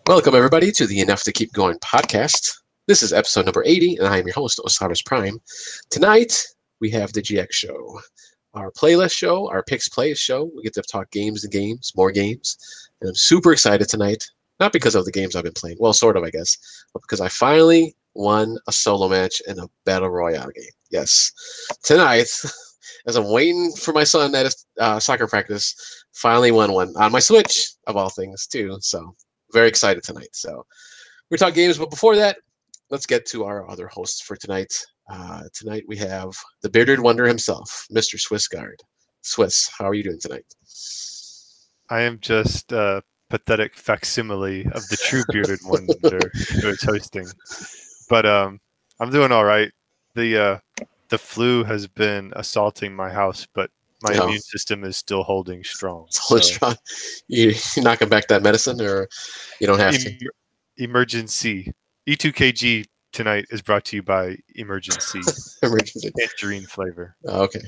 Welcome, everybody, to the Enough to Keep Going podcast. This is episode number 80, and I am your host, Osiris Prime. Tonight, we have the GX show, our playlist show, our Picks Plays show. We get to talk games and games, more games. And I'm super excited tonight, not because of the games I've been playing, well, sort of, I guess, but because I finally won a solo match in a Battle Royale game. Yes, tonight, as I'm waiting for my son at his soccer practice, finally won one on my Switch, of all things, too. So, very excited tonight. So we're talking games, but before that, let's get to our other hosts for tonight. Tonight we have the bearded wonder himself, Mr. Swiss Guard. Swiss, how are you doing tonight? I am just a pathetic facsimile of the true bearded wonder who is hosting. But I'm doing all right. The flu has been assaulting my house, but my immune system is still holding strong. Strong. You knocking back that medicine, or you don't have to? Emergency. E2KG tonight is brought to you by Emergency. Emergency. Tangerine flavor. Okay.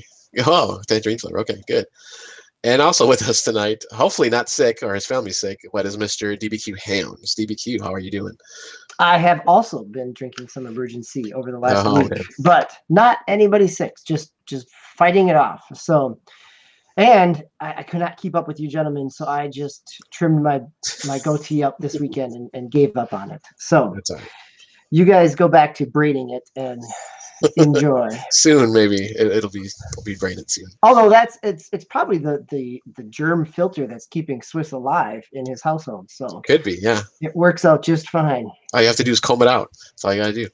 Oh, tangerine flavor. Okay, good. And also with us tonight, hopefully not sick or his family's sick, but is Mr. DBQ Hams. DBQ, how are you doing? I have also been drinking some Emergency over the last week, man. but not anybody sick, just fighting it off. So, and I could not keep up with you gentlemen, so I just trimmed my goatee up this weekend and gave up on it. So That's all right. You guys go back to braiding it and enjoy. Soon, maybe it'll be braided soon. Although it's probably the germ filter that's keeping Swiss alive in his household. So Could be, yeah. it works out just fine. All you have to do is comb it out. That's all you got to do.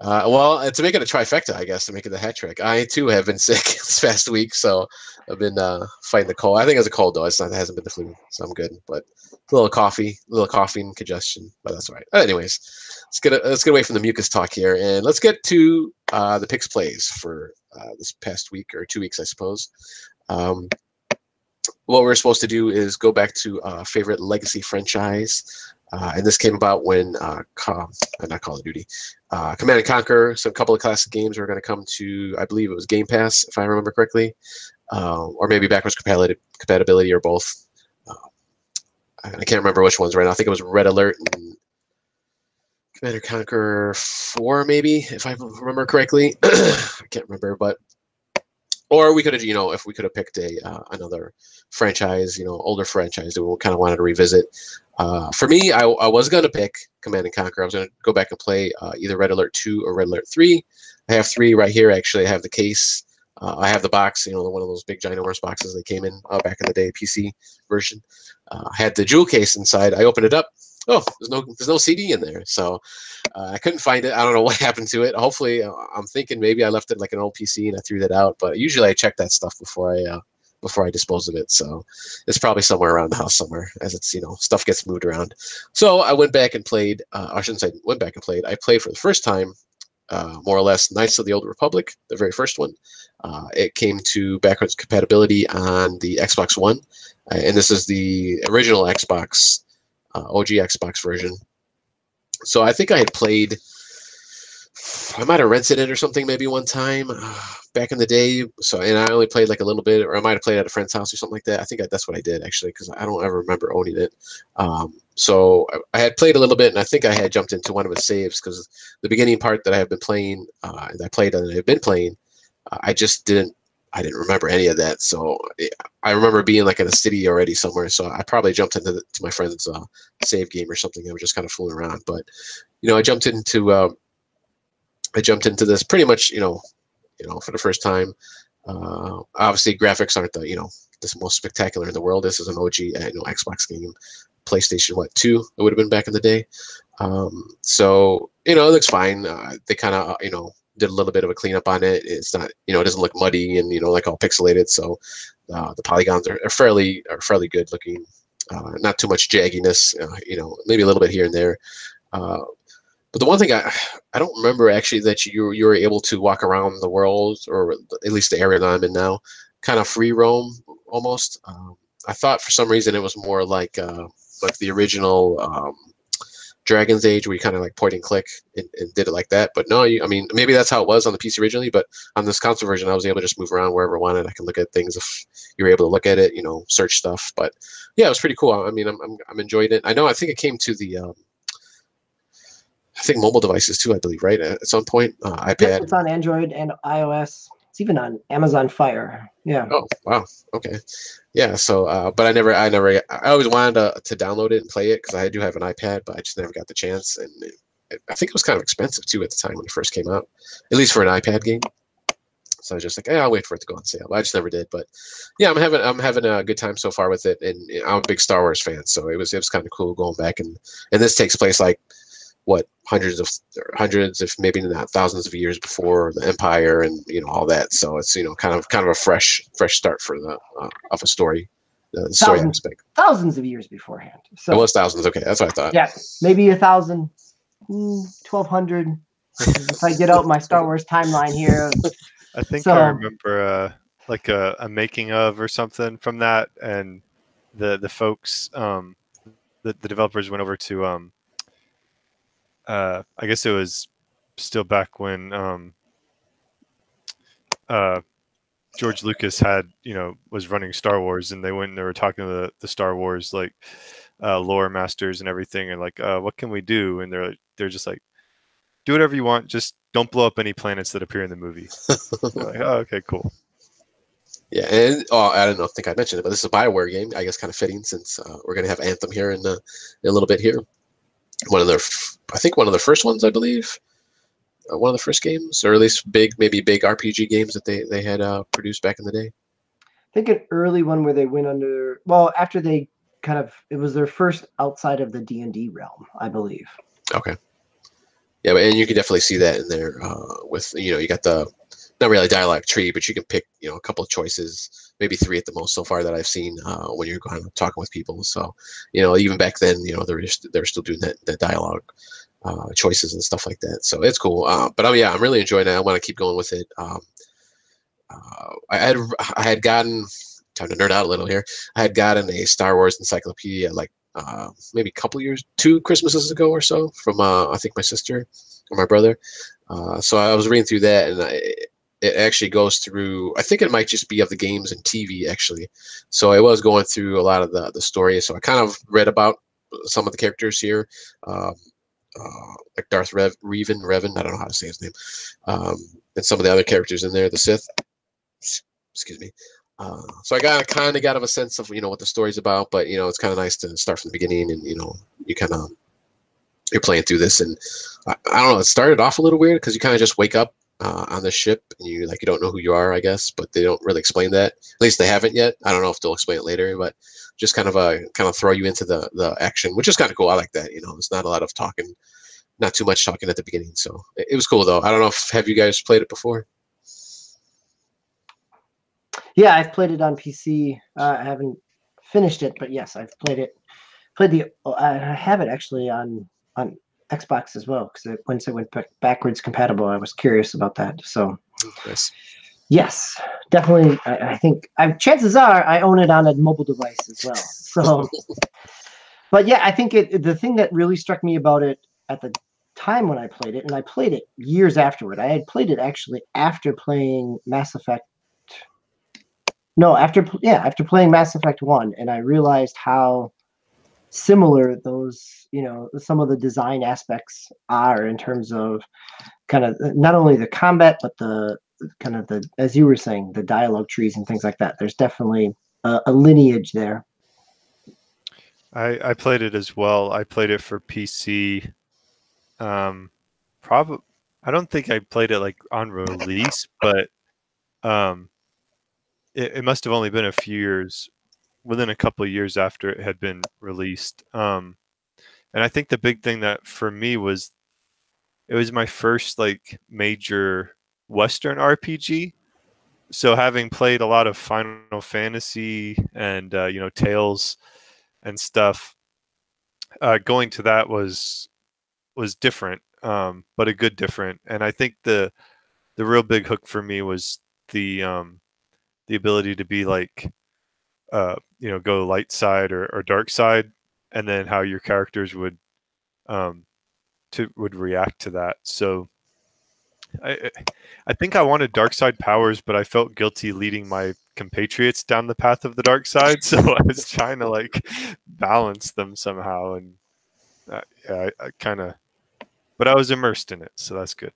Well, to make it a trifecta, I guess, to make it the hat trick, I too have been sick this past week, so I've been fighting the cold. I think it's a cold though. It hasn't been the flu, so I'm good. But a little coughing, congestion, but that's all right. Anyways, let's get away from the mucus talk here, and let's get to the picks plays for this past week or 2 weeks, I suppose. What we're supposed to do is go back to favorite legacy franchise. And this came about when not Call of Duty, Command & Conquer. So a couple of classic games were going to come to, I believe it was Game Pass, if I remember correctly, or maybe backwards compatibility or both. I can't remember which ones right now. I think it was Red Alert and Command & Conquer 4, maybe, if I remember correctly. I can't remember, but. Or we could have, if we could have picked another franchise, older franchise that we kind of wanted to revisit. For me, I was going to pick Command & Conquer. I was going to go back and play either Red Alert 2 or Red Alert 3. I have 3 right here, actually. I have the case. I have the box, one of those big ginormous boxes that came in back in the day, PC version. I had the jewel case inside. I opened it up. Oh, there's no CD in there, so I couldn't find it. I don't know what happened to it. Hopefully, I'm thinking maybe I left it like an old PC and I threw that out. But usually I check that stuff before I dispose of it. So it's probably somewhere around the house somewhere, as it's stuff gets moved around. So I went back and played. I shouldn't say went back and played. I played for the first time, more or less, Knights of the Old Republic, the very first one. It came to backwards compatibility on the Xbox One, and this is the original Xbox. OG Xbox version. So I think I had played, I might have rented it or something maybe one time back in the day. So, and I only played like a little bit, or I might have played at a friend's house or something like that. I think that's what I did actually, because I don't ever remember owning it. So I had played a little bit, and I think I had jumped into one of his saves because the beginning part that I have been playing, and I played and I've been playing, I didn't remember any of that. So I remember being like in a city already somewhere. So I probably jumped into to my friend's save game or something. I was just kind of fooling around. But I jumped into this pretty much for the first time. Obviously, graphics aren't the most spectacular in the world. This is an OG Xbox game, PlayStation 2. It would have been back in the day. So it looks fine. They kind of did a little bit of a cleanup on it. It's not, it doesn't look muddy and like all pixelated. So the polygons are fairly good looking. Not too much jagginess. Maybe a little bit here and there. But the one thing I don't remember actually that you were able to walk around the world, or at least the area that I'm in now, kind of free roam almost. I thought for some reason it was more like the original Dragon's Age, where you kind of like point and click and did it like that. But no, I mean, maybe that's how it was on the PC originally, but on this console version, I was able to just move around wherever I wanted. I can look at things if you're able to look at it, search stuff. But yeah, it was pretty cool. I mean, I'm enjoying it. I think it came to the I think mobile devices too, I believe, right? At some point, Yes, iPad. it's on Android and iOS. It's even on Amazon Fire. Yeah. Oh, wow. Okay. Yeah. So, but I always wanted to download it and play it because I do have an iPad, but I just never got the chance. And I think it was kind of expensive too at the time when it first came out, at least for an iPad game. So I was just like, hey, I'll wait for it to go on sale. But I just never did. But yeah, I'm having a good time so far with it, and I'm a big Star Wars fan, so it was kind of cool going back and this takes place like what hundreds, if maybe not thousands of years before the Empire and all that. So it's kind of a fresh start for the of a story, the story aspect. Thousands of years beforehand. So it was thousands. Okay, that's what I thought. Yeah, maybe 1,000, 1,200. If I get out my Star Wars timeline here. I think I remember like a making of or something from that, and the folks, the developers went over to I guess it was still back when George Lucas had was running Star Wars, and they went and they were talking to the Star Wars like lore masters and everything, and like what can we do? And they're just like, do whatever you want, just don't blow up any planets that appear in the movie. Like, oh, okay, cool. Yeah, and I don't know, I think I mentioned it, but this is a BioWare game. I guess kind of fitting since we're gonna have Anthem here in a little bit here. One of their first ones, I believe. One of the first games, or at least maybe big RPG games that they had produced back in the day. I think an early one where they went under. Well, after they it was their first outside of the D&D realm, I believe. Okay. Yeah, and you can definitely see that in there with you got the not really a dialogue tree, but you can pick a couple of choices, maybe 3 at the most so far that I've seen when you're kind of talking with people. So even back then they're still doing that dialogue choices and stuff like that. So it's cool. But I'm really enjoying it. I want to keep going with it. I had gotten, time to nerd out a little here. I had gotten a Star Wars encyclopedia like maybe a couple years, 2 Christmases ago or so from I think my sister or my brother. So I was reading through that, and it actually goes through, I think it might just be of the games and TV actually. So I was going through a lot of the story. So I kind of read about some of the characters here, like Darth Revan, I don't know how to say his name, and some of the other characters in there, the Sith. Excuse me. So I kind of got a sense of what the story's about, but it's kind of nice to start from the beginning, and you kind of you're playing through this, and I don't know. It started off a little weird because you kind of just wake up on the ship, and you don't know who you are, I guess, but they don't really explain that. At least they haven't yet. I don't know if they'll explain it later, but just kind of throw you into the action, which is kind of cool. I like that. It's not a lot of talking, not too much talking at the beginning. So it was cool though. I don't know have you guys played it before? Yeah, I've played it on PC. I haven't finished it, but yes, I've played it. I have it actually on Xbox as well, because once it went backwards compatible, I was curious about that. So, nice. Yes, definitely. I think chances are I own it on a mobile device as well. So, but yeah, I think the thing that really struck me about it at the time when I played it, and I played it years afterward. I had played it actually after playing Mass Effect. No, after playing Mass Effect 1, and I realized how similar those, some of the design aspects are in terms of kind of not only the combat, but the kind of as you were saying, the dialogue trees and things like that. There's definitely a lineage there. I played it as well. I played it for PC. Probably, I don't think I played it like on release, but it must have only been a few years, within a couple of years after it had been released. And I think the big thing that for me was, it was my first like major Western RPG. So having played a lot of Final Fantasy and Tales and stuff, going to that was different, but a good different. And I think the real big hook for me was the ability to be like go light side or dark side, and then how your characters would would react to that. So I think I wanted dark side powers, but I felt guilty leading my compatriots down the path of the dark side. So I was trying to like balance them somehow, and yeah, I kind of, but I was immersed in it, so that's good.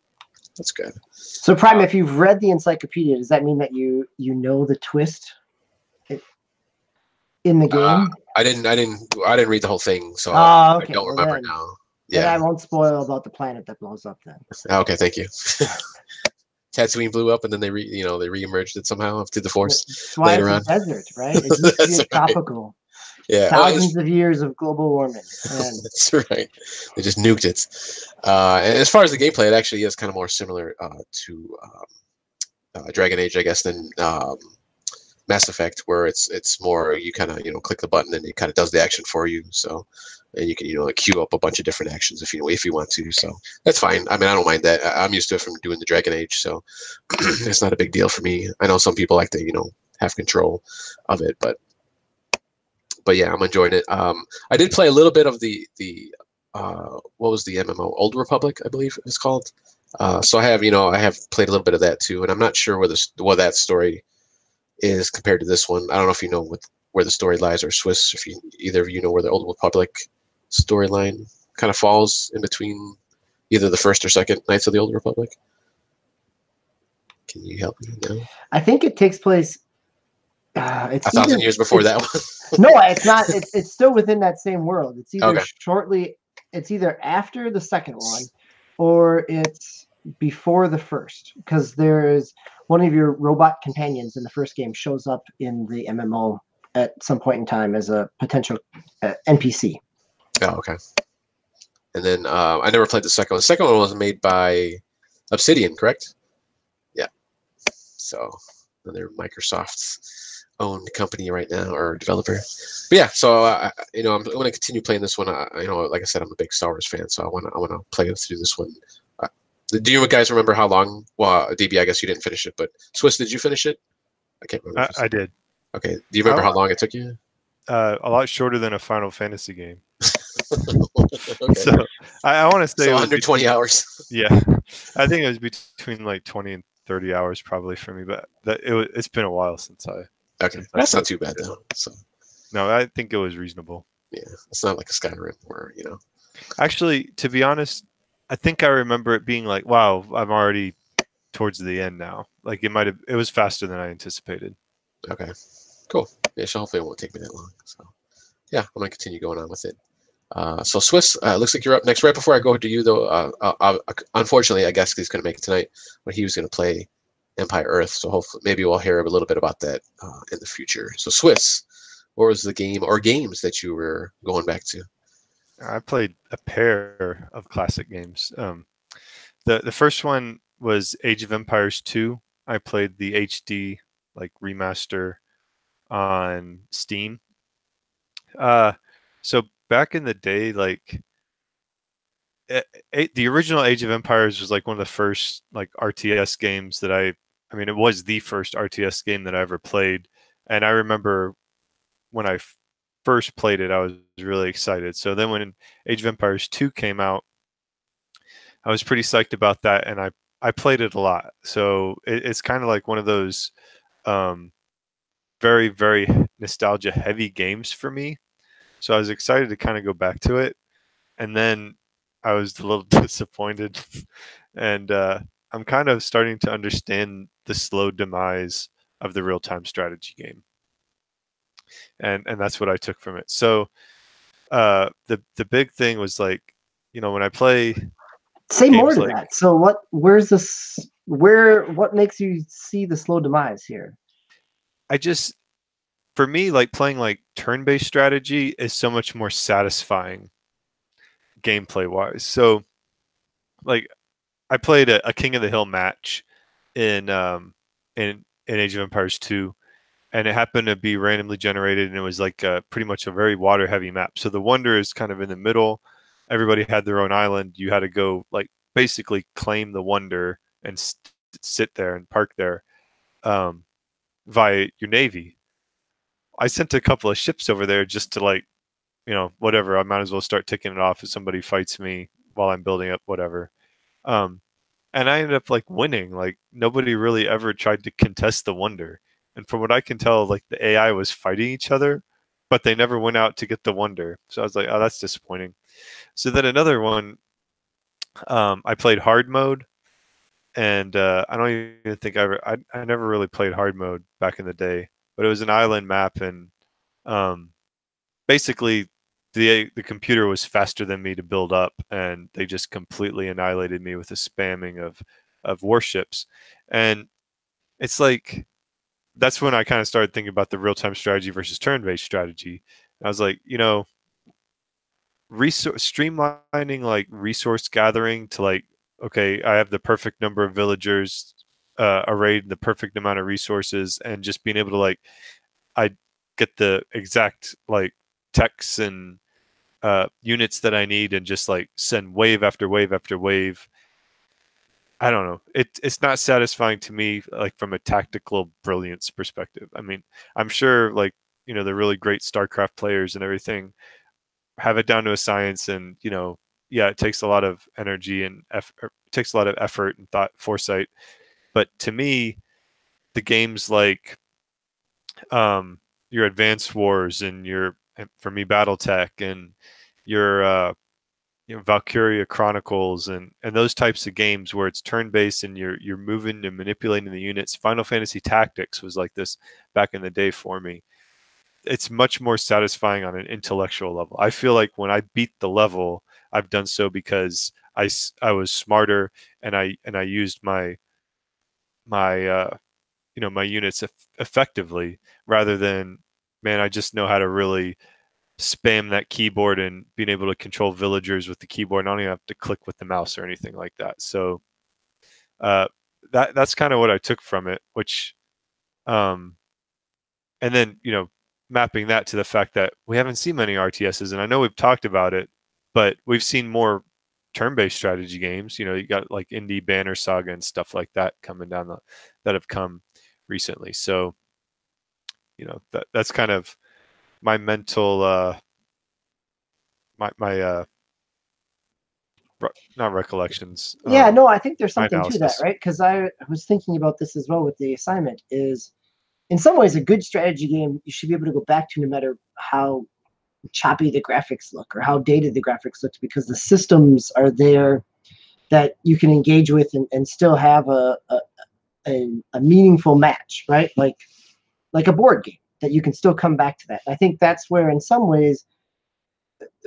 That's good. So Prime, if you've read the encyclopedia, does that mean that you know the twist in the game? I didn't read the whole thing, so Okay. I don't remember now. Then Yeah. I won't spoil about the planet that blows up then. Okay, thank you. Tatooine blew up, and then they re-emerged it somehow through the Force That's why later it's on. a desert, right? It used to be That's right. tropical. Yeah, Thousands of years of global warming. And that's right. They just nuked it. And as far as the gameplay, it actually is kind of more similar to Dragon Age, I guess, than Mass Effect, where it's more you kind of click the button and it kind of does the action for you. So, and you can like queue up a bunch of different actions if you want to. So that's fine. I mean, I don't mind that. I'm used to it from doing the Dragon Age, so it's not a big deal for me. I know some people like to have control of it, but yeah, I'm enjoying it. I did play a little bit of the what was the MMO? Old Republic, I believe it's called. So I have played a little bit of that too, and I'm not sure what that story is compared to this one. I don't know if you know where the story lies, or Swiss, if either of you know where the Old Republic storyline kind of falls in between either the first or second Knights of the Old Republic. Can you help me now? I think it takes place. It's 1,000 years before that one. No, it's not. It's still within that same world. It's either Okay. It's either after the second one, or it's before the first. Because there's one of your robot companions in the first game shows up in the MMO at some point in time as a potential NPC. Oh, okay. And then I never played the second one. The second one was made by Obsidian, correct? Yeah. So they're Microsoft's own company right now, or developer. But yeah, so I'm going to continue playing this one. Like I said, I'm a big Star Wars fan, so I want to play through this one. Do you guys remember how long? Well, DB, I guess you didn't finish it, but Swiss, did you finish it? I can't remember. I did. Okay. Do you remember how long it took you? A lot shorter than a Final Fantasy game. Okay. So I want to say so under 20 hours. Yeah, I think it was between like 20 and 30 hours probably for me, but it's been a while since I. Okay, that's not too bad though. So. No, I think it was reasonable. Yeah, it's not like a Skyrim where Actually, to be honest, I think I remember it being like, "Wow, I'm already towards the end now." Like it was faster than I anticipated. Okay, cool. Yeah, so hopefully it won't take me that long. So, yeah, I'm gonna continue going on with it. So Swiss, looks like you're up next. Right before I go to you though, unfortunately, I guess he's gonna make it tonight, but he was gonna play Empire Earth. So hopefully, maybe we'll hear a little bit about that in the future. So Swiss, what was the game or games that you were going back to? I played a pair of classic games. The first one was Age of Empires 2. I played the HD remaster on Steam. So back in the day, the original Age of Empires was like one of the first RTS games that I mean, it was the first RTS game that I ever played. And I remember when I first played it, I was really excited. So then when Age of Empires 2 came out, I was pretty psyched about that. And I played it a lot. So it's kind of like one of those very, very nostalgia heavy games for me. So I was excited to kind of go back to it. And then I was a little disappointed. And I'm kind of starting to understand the slow demise of the real-time strategy game. And that's what I took from it. So the big thing was when I play. Say more to that. So what makes you see the slow demise here? For me, playing turn-based strategy is so much more satisfying gameplay wise. So I played a King of the Hill match in Age of Empires 2, and it happened to be randomly generated, and it was pretty much a very water heavy map. So the wonder is kind of in the middle. Everybody had their own island. You had to go basically claim the wonder and sit there and park there via your navy. I sent a couple of ships over there just to whatever. I might as well start ticking it off if somebody fights me while I'm building up whatever. And I ended up like winning. Like nobody really ever tried to contest the wonder. And from what I can tell, like the AI was fighting each other, but they never went out to get the wonder. So I was like, oh, that's disappointing. So then another one, I played hard mode, and I don't even think I never really played hard mode back in the day, but it was an island map, and basically the computer was faster than me to build up, and they just completely annihilated me with a spamming of warships. And it's like that's when I kind of started thinking about the real-time strategy versus turn-based strategy. I was like, streamlining like resource gathering to like, okay, I have the perfect number of villagers arrayed in the perfect amount of resources, and just being able to like, I get the exact like techs and units that I need, and just like send wave after wave after wave. I don't know. It's not satisfying to me, like from a tactical brilliance perspective. I mean, I'm sure like, the really great StarCraft players and everything have it down to a science, and yeah, it takes a lot of energy and it takes a lot of effort and thought, foresight. But to me, the games like your Advanced Wars and for me, BattleTech, and your Valkyria Chronicles, and those types of games where it's turn-based and you're moving and manipulating the units. Final Fantasy Tactics was like this back in the day for me. It's much more satisfying on an intellectual level. I feel like when I beat the level, I've done so because I was smarter, and I used my my units effectively, rather than, man, I just know how to really spam that keyboard and being able to control villagers with the keyboard. I don't even have to click with the mouse or anything like that. So that's kind of what I took from it, which and then mapping that to the fact that we haven't seen many RTSs, and I know we've talked about it, but we've seen more turn-based strategy games. You got like Indie Banner Saga and stuff like that coming down that have come recently. So that's kind of my mental my not recollections. Yeah, no, I think there's something to that, analysis. right? Because I was thinking about this as well with the assignment. Is in some ways a good strategy game you should be able to go back to no matter how choppy the graphics look or how dated the graphics looks, because the systems are there that you can engage with and still have a meaningful match, right? Like a board game that you can still come back to that. I think that's where, in some ways,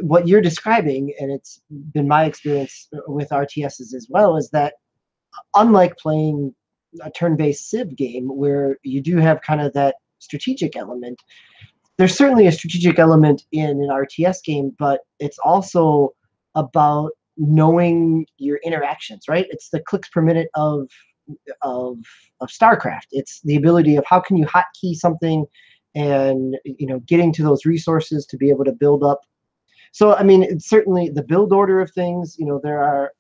what you're describing, and it's been my experience with RTSs as well, is that unlike playing a turn-based Civ game where you do have kind of that strategic element, there's certainly a strategic element in an RTS game, but it's also about knowing your interactions, right? It's the clicks per minute of StarCraft. It's the ability of how can you hotkey something, and getting to those resources to be able to build up. So I mean, it's certainly the build order of things. There are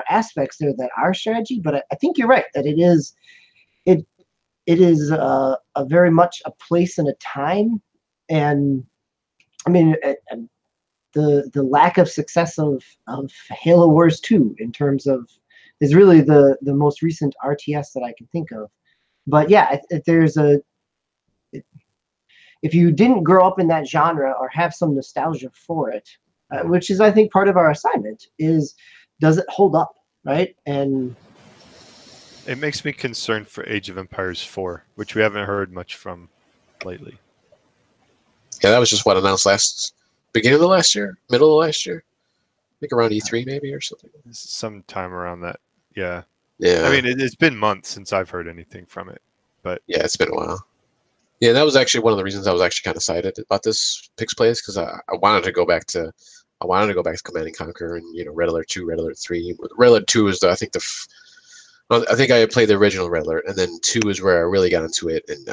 aspects there that are strategy, but I think you're right that it is a very much a place and a time. And I mean, the lack of success of Halo Wars 2 in terms of is really the most recent RTS that I can think of. But yeah, if you didn't grow up in that genre or have some nostalgia for it, which is, I think, part of our assignment, is does it hold up, right? And it makes me concerned for Age of Empires 4, which we haven't heard much from lately. Yeah, that was just what announced beginning of the last year, middle of last year. I think around E3 maybe or something. Sometime around that. Yeah. Yeah. I mean, it's been months since I've heard anything from it, but yeah, it's been a while. Yeah, that was actually one of the reasons I was actually kind of excited about this PixPlays, because I wanted to go back to Command and Conquer and Red Alert 2, Red Alert 3. Red Alert 2 is I think I had played the original Red Alert, and then 2 is where I really got into it, and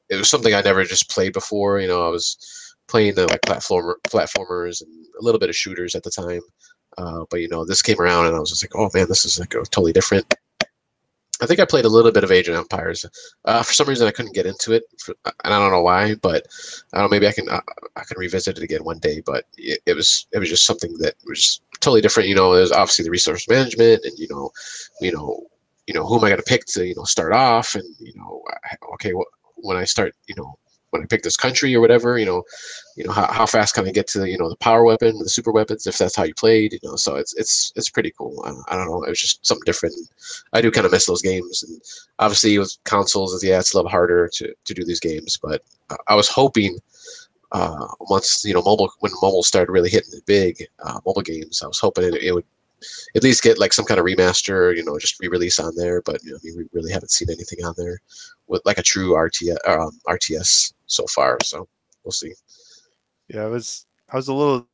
it was something I never just played before. I was playing the like platformers and a little bit of shooters at the time, but this came around and I was just like, oh man, this is like totally different. I think I played a little bit of Age of Empires. For some reason, I couldn't get into it, and I don't know why. But I don't know. Maybe I can revisit it again one day. But it was just something that was totally different. There's obviously the resource management, and who am I going to pick to start off, and okay, when I start, when I pick this country or whatever, how fast can I get to the power weapon, the super weapons, if that's how you played, so it's pretty cool. I don't know, it was just something different. I do kind of miss those games, and obviously with consoles, yeah, it's a little harder to do these games, but I was hoping once when mobile started really hitting it big, mobile games, I was hoping it would at least get like some kind of remaster, just re-release on there. But we really haven't seen anything on there with like a true RTS so far. So we'll see. Yeah, I was a little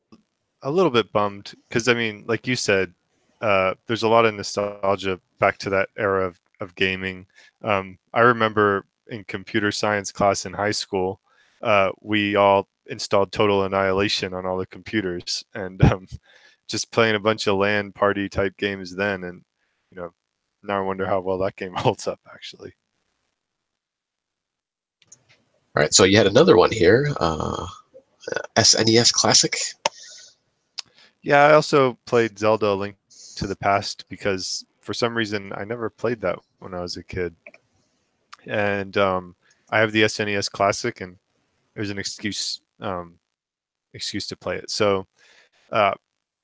bit bummed because I mean, like you said, there's a lot of nostalgia back to that era of gaming. I remember in computer science class in high school, we all installed Total Annihilation on all the computers, and just playing a bunch of LAN party type games then, and now I wonder how well that game holds up actually. All right, so you had another one here, SNES Classic. Yeah, I also played Zelda: Link to the Past because for some reason I never played that when I was a kid, and I have the SNES Classic, and it was an excuse to play it. So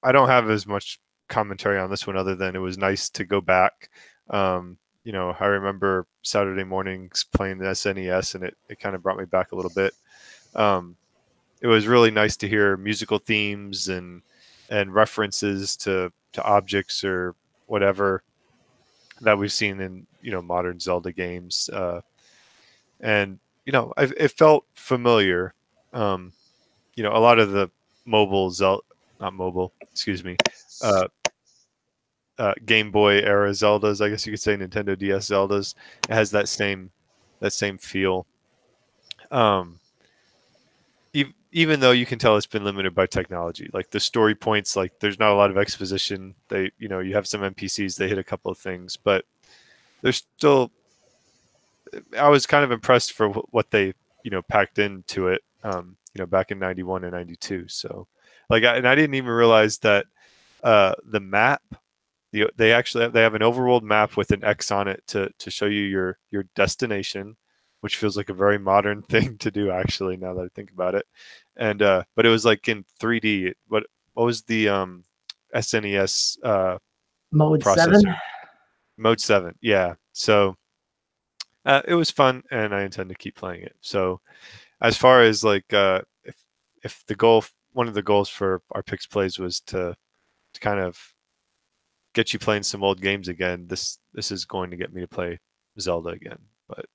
I don't have as much commentary on this one other than it was nice to go back. I remember Saturday mornings playing the SNES, and it kind of brought me back a little bit. It was really nice to hear musical themes and references to objects or whatever that we've seen in modern Zelda games, and it felt familiar. A lot of the Game Boy era Zeldas, I guess you could say Nintendo DS Zeldas, it has that same feel. Even though you can tell it's been limited by technology, like the story points, like there's not a lot of exposition. You have some NPCs, they hit a couple of things, but there's still. I was kind of impressed for what they packed into it. Back in '91 and '92. So, I didn't even realize that the map. They have an overworld map with an X on it to show you your destination, which feels like a very modern thing to do actually now that I think about it. And but it was like in 3D. What was the SNES Mode processor? 7? Mode 7, yeah. So it was fun, and I intend to keep playing it. So as far as like if one of the goals for our Picks Plays was to kind of get you playing some old games again, this is going to get me to play Zelda again. But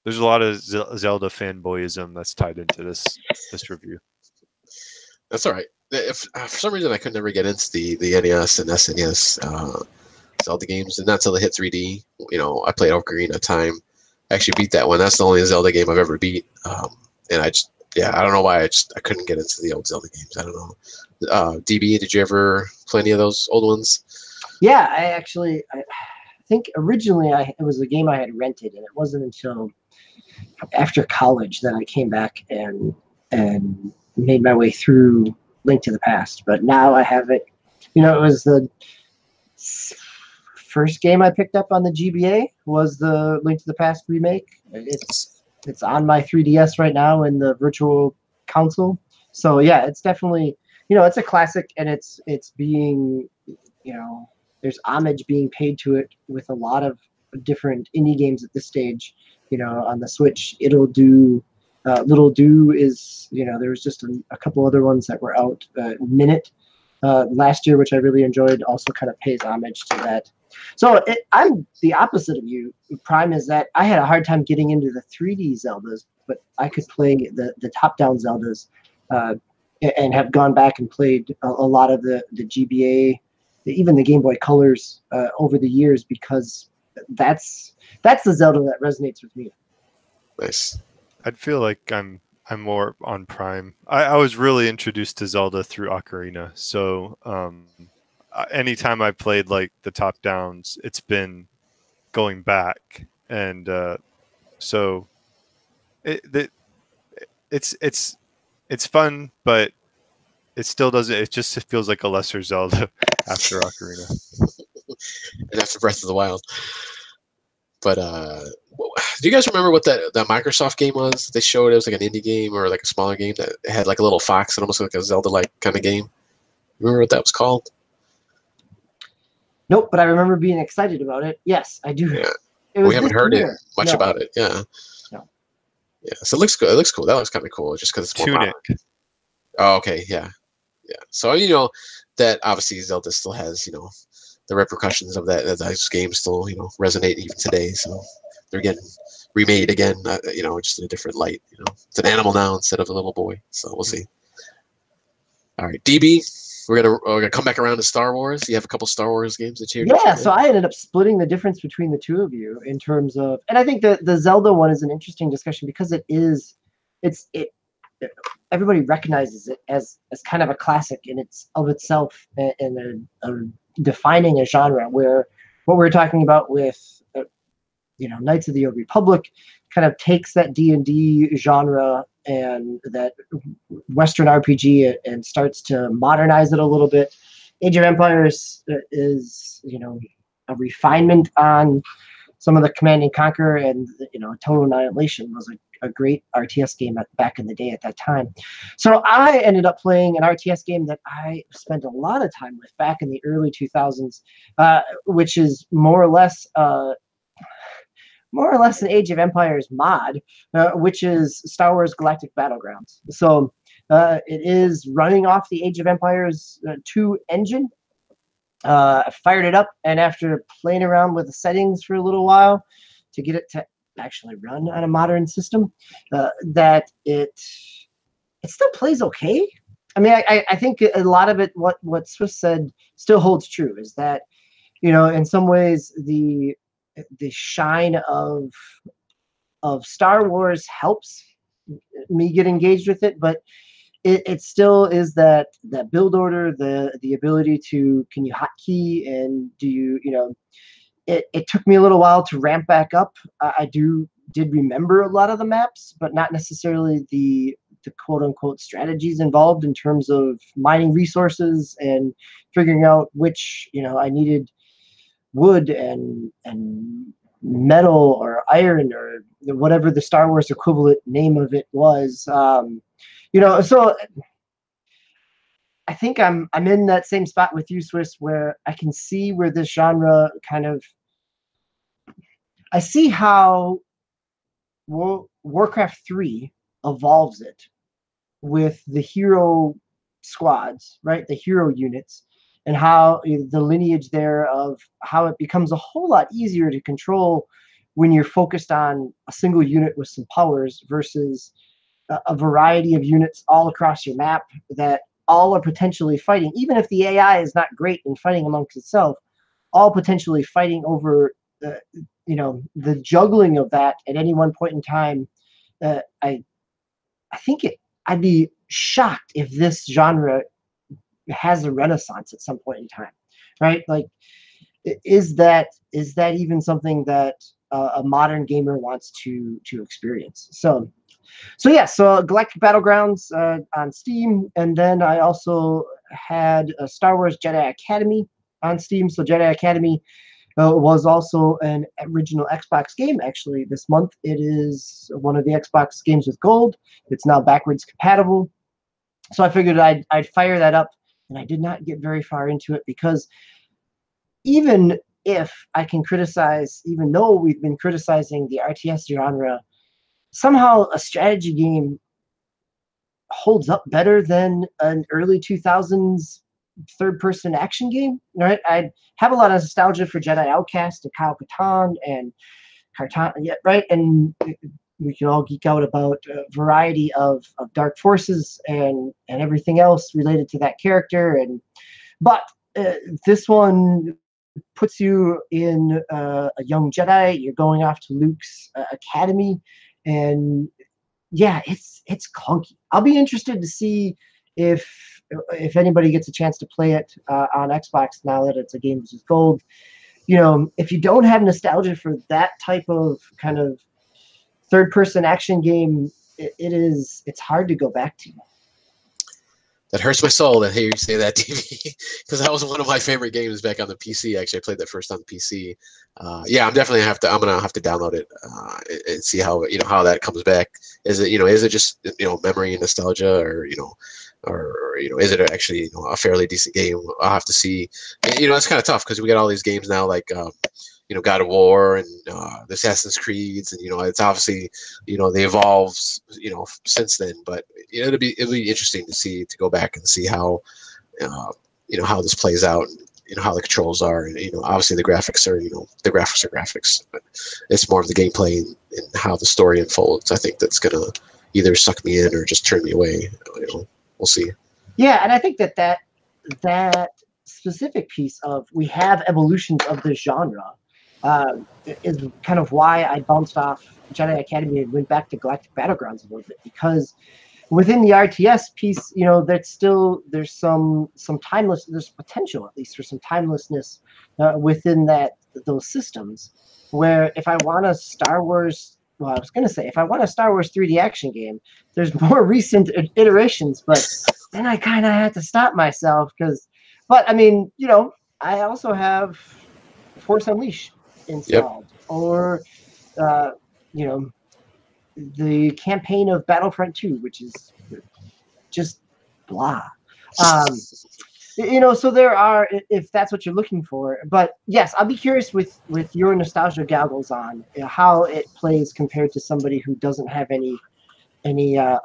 there's a lot of Zelda fanboyism that's tied into this review. That's all right. If for some reason I could never get into the NES and SNES Zelda games, and not until they hit 3D. I played Ocarina of Time. I actually beat that one. That's the only Zelda game I've ever beat. And I don't know why I couldn't get into the old Zelda games. I don't know. DB, did you ever play any of those old ones? Yeah, I think originally it was a game I had rented, and it wasn't until after college that I came back and made my way through Link to the Past. But now I have it. It was the first game I picked up on the GBA was the Link to the Past remake. It's on my 3DS right now in the virtual console. So yeah, it's definitely it's a classic, and it's being there's homage being paid to it with a lot of different indie games at this stage. On the Switch, It'll Do, Little Do is there was just a couple other ones that were out. Minute last year, which I really enjoyed, also kind of pays homage to that. So I'm the opposite of you, Prime, is that I had a hard time getting into the 3D Zeldas, but I could play the top-down Zeldas, and have gone back and played a lot of the GBA, even the Game Boy Colors over the years, because that's the Zelda that resonates with me. Nice. I'd feel like I'm more on Prime. I was really introduced to Zelda through Ocarina, so anytime I played like the top downs, it's been going back, and so it's fun, but it still doesn't. It feels like a lesser Zelda after Ocarina. And after Breath of the Wild. But do you guys remember what that Microsoft game was? They showed it was like an indie game or like a smaller game that had like a little fox and almost like a Zelda-like kind of game. Remember what that was called? Nope, but I remember being excited about it. Yes, I do. Yeah. We haven't heard much no. about it. Yeah. No. Yeah. So it looks good. It looks cool. That looks kind of cool just because it's more Tunic. modern. Oh, okay. Yeah. Yeah. So, you know, that obviously Zelda still has, you know, the repercussions of those games still, you know, resonate even today. So they're getting remade again, you know, just in a different light. You know, it's an animal now instead of a little boy. So we'll see. All right, DB, we're gonna come back around to Star Wars. You have a couple Star Wars games that you. Yeah, so I ended up splitting the difference between the two of you in terms of, and I think the Zelda one is an interesting discussion because everybody recognizes it as kind of a classic in its of itself and defining a genre, where what we're talking about with Knights of the Old Republic kind of takes that D&D genre and that Western RPG and starts to modernize it a little bit. Age of Empires is a refinement on some of the Command and Conquer, and Total Annihilation was a great RTS game back in the day at that time. So I ended up playing an RTS game that I spent a lot of time with back in the early 2000s, which is more or less an Age of Empires mod, which is Star Wars Galactic Battlegrounds. So it is running off the Age of Empires 2 engine. I fired it up, and after playing around with the settings for a little while to get it to actually run on a modern system, that it still plays okay. I mean, I think a lot of it, what Swiss said, still holds true, is that in some ways the shine of Star Wars helps me get engaged with it, but it still is that build order, the ability to, can you hotkey, and do you it took me a little while to ramp back up. I did remember a lot of the maps, but not necessarily the quote unquote strategies involved in terms of mining resources and figuring out which I needed wood and metal or iron or whatever the Star Wars equivalent name of it was. So I think I'm in that same spot with you, Swiss, where I can see where this genre I see how Warcraft 3 evolves it with the hero squads, right? The hero units, and how the lineage there of how it becomes a whole lot easier to control when you're focused on a single unit with some powers versus a variety of units all across your map that all are potentially fighting, even if the AI is not great in fighting amongst itself, all potentially fighting over the juggling of that at any one point in time. I think I'd be shocked if this genre has a renaissance at some point in time, right? Like, is that even something that a modern gamer wants to experience? So Galactic Battlegrounds on Steam, and then I also had a Star Wars Jedi Academy on Steam. So Jedi Academy was also an original Xbox game. Actually, this month it is one of the Xbox games with gold. It's now backwards compatible. So I figured I'd fire that up, and I did not get very far into it because even if I can criticize, even though we've been criticizing the RTS genre, somehow a strategy game holds up better than an early 2000s third-person action game, right? I have a lot of nostalgia for Jedi Outcast and Kyle Katarn and Carton, yeah, right? And we can all geek out about a variety of dark forces and everything else related to that character. But this one puts you in a young Jedi. You're going off to Luke's academy, and yeah, it's clunky. I'll be interested to see if anybody gets a chance to play it on Xbox now that it's a Games with Gold. if you don't have nostalgia for that type of kind of third-person action game, it's hard to go back to. That hurts my soul to hear you say that, TV, because that was one of my favorite games back on the PC. Actually, I played that first on the PC. Yeah, I'm definitely gonna have to download it and see how how that comes back. Is it just memory and nostalgia, or is it actually a fairly decent game? I'll have to see. It's kind of tough because we got all these games now like God of War and the Assassin's Creeds, and it's obviously they evolved since then. But it'll be interesting to go back and see how how this plays out, and how the controls are, and obviously the graphics are the graphics are graphics, but it's more of the gameplay and how the story unfolds. I think that's gonna either suck me in or just turn me away. We'll see. Yeah, and I think that specific piece of we have evolutions of the genre. Is kind of why I bounced off Jedi Academy and went back to Galactic Battlegrounds a little bit, because within the RTS piece, there's some there's potential at least for some timelessness within those systems. Where if I want a Star Wars, well, I was gonna say if I want a Star Wars 3D action game, there's more recent iterations, but then I kind of had to stop myself but I mean, I also have Force Unleashed installed, or the campaign of Battlefront 2, which is just blah. So there are, if that's what you're looking for. But yes, I'll be curious with your nostalgia goggles on, how it plays compared to somebody who doesn't have any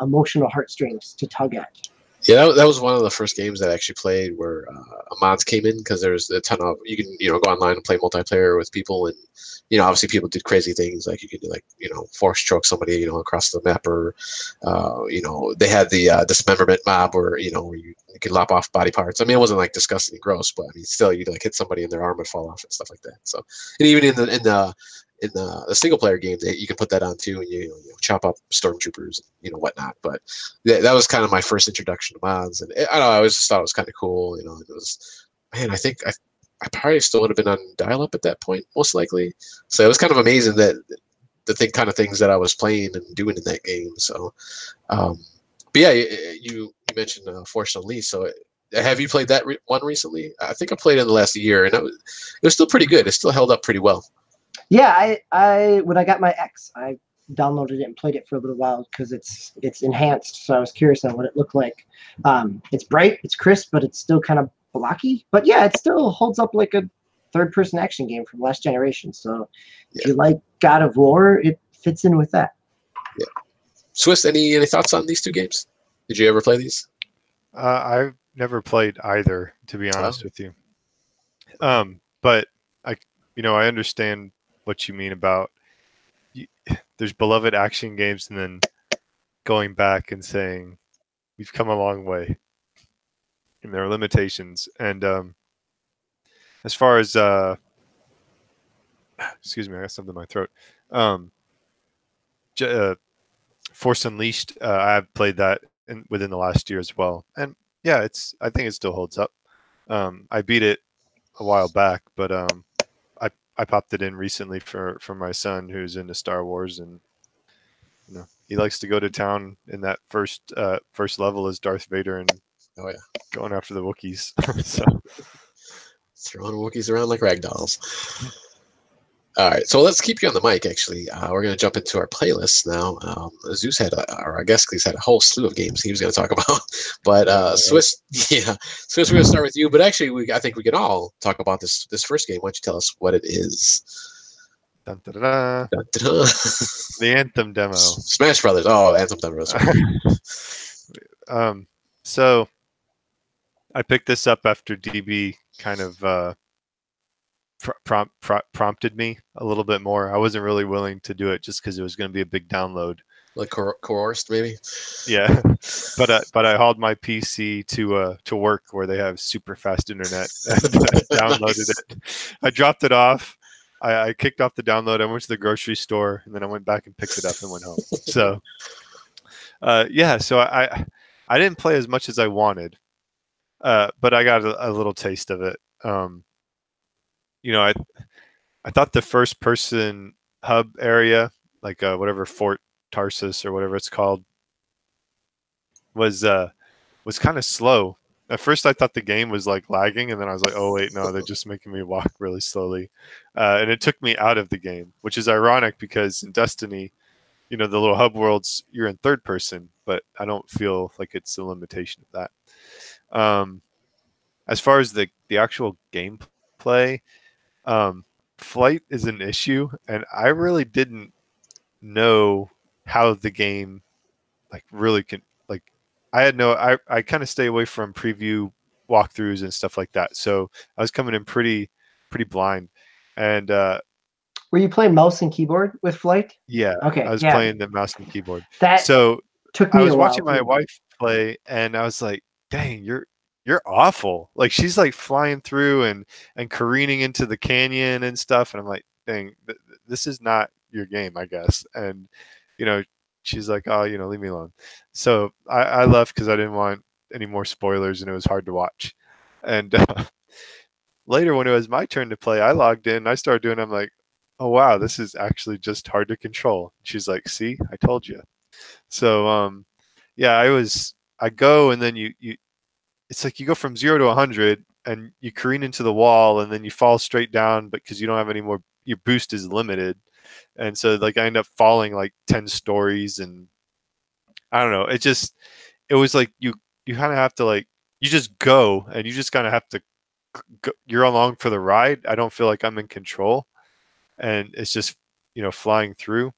emotional heartstrings to tug at. Yeah, that was one of the first games that I actually played where mods came in, because there's a ton of you can go online and play multiplayer with people, and obviously people did crazy things, like you could force choke somebody across the map, or they had the dismemberment mob where where you could lop off body parts. I mean, it wasn't like disgusting and gross, but I mean still you'd hit somebody and their arm would fall off and stuff like that. So, and even in the single player game, you can put that on too, and you chop up stormtroopers, whatnot. But that was kind of my first introduction to mods, and I don't know, I always just thought it was kind of cool. It was, man, I think I probably still would have been on dial-up at that point, most likely. So it was kind of amazing that the kind of things that I was playing and doing in that game. So, but yeah, you mentioned Force Unleashed. So have you played that one recently? I think I played it in the last year, and it was still pretty good. It still held up pretty well. Yeah, I when I got my X, I downloaded it and played it for a little while because it's enhanced. So I was curious on what it looked like. It's bright, it's crisp, but it's still kind of blocky. But yeah, it still holds up like a third-person action game from last generation. So if you like God of War, it fits in with that. Yeah. Swiss, any thoughts on these two games? Did you ever play these? I've never played either, to be honest with you. But I understand what you mean about there's beloved action games and then going back and saying we've come a long way and there are limitations. And as far as excuse me, I got something in my throat. Force Unleashed, I've played that within the last year as well, and yeah, I think it still holds up. I beat it a while back, but I popped it in recently for my son who's into Star Wars, and he likes to go to town in that first level as Darth Vader and going after the Wookiees. So throwing Wookiees around like rag dolls. All right, so let's keep you on the mic. Actually, we're going to jump into our playlist now. Zeus our guest had a whole slew of games he was going to talk about, but Swiss, Swiss, we're going to start with you. But actually, I think we can all talk about this first game. Why don't you tell us what it is? Dun, dun, dun, dun. Dun, dun, dun. The Anthem demo. Smash Brothers. Oh, Anthem demo. So I picked this up after DB kind of prompted me a little bit more. I wasn't really willing to do it just because it was going to be a big download, like coerced maybe. Yeah, but I hauled my PC to work where they have super fast internet and downloaded it. I dropped it off. I kicked off the download. I went to the grocery store and then I went back and picked it up and went home. So so I didn't play as much as I wanted, but I got a little taste of it. I thought the first person hub area, like whatever Fort Tarsus or whatever it's called, was kind of slow. At first, I thought the game was like lagging, and then I was like, "Oh wait, no, they're just making me walk really slowly," and it took me out of the game, which is ironic because in Destiny, the little hub worlds, you're in third person, but I don't feel like it's a limitation of that. As far as the actual gameplay, flight is an issue, and I really didn't know how the game really can I had no I kind of stay away from preview walkthroughs and stuff like that, so I was coming in pretty blind. And were you playing mouse and keyboard with flight? Yeah, okay, I was yeah. playing the mouse and keyboard. That So took I me was a while watching my too. wife play, and I was like, dang, you're awful. Like, she's like flying through and careening into the canyon and stuff, and I'm like, dang, this is not your game, I guess. And she's like, oh, leave me alone. So I left because I didn't want any more spoilers, and it was hard to watch. And later, when it was my turn to play, I logged in, I started doing it, I'm like, oh wow, this is actually just hard to control. She's like, see, I told you. So yeah, I go, and then you it's like you go from 0 to 100 and you careen into the wall, and then you fall straight down, but because you don't have any more, your boost is limited. And so like I end up falling like 10 stories, and I don't know, it was like you kind of have to, like, you just go, and you just kind of have to go, you're along for the ride. I don't feel like I'm in control, and it's just flying through.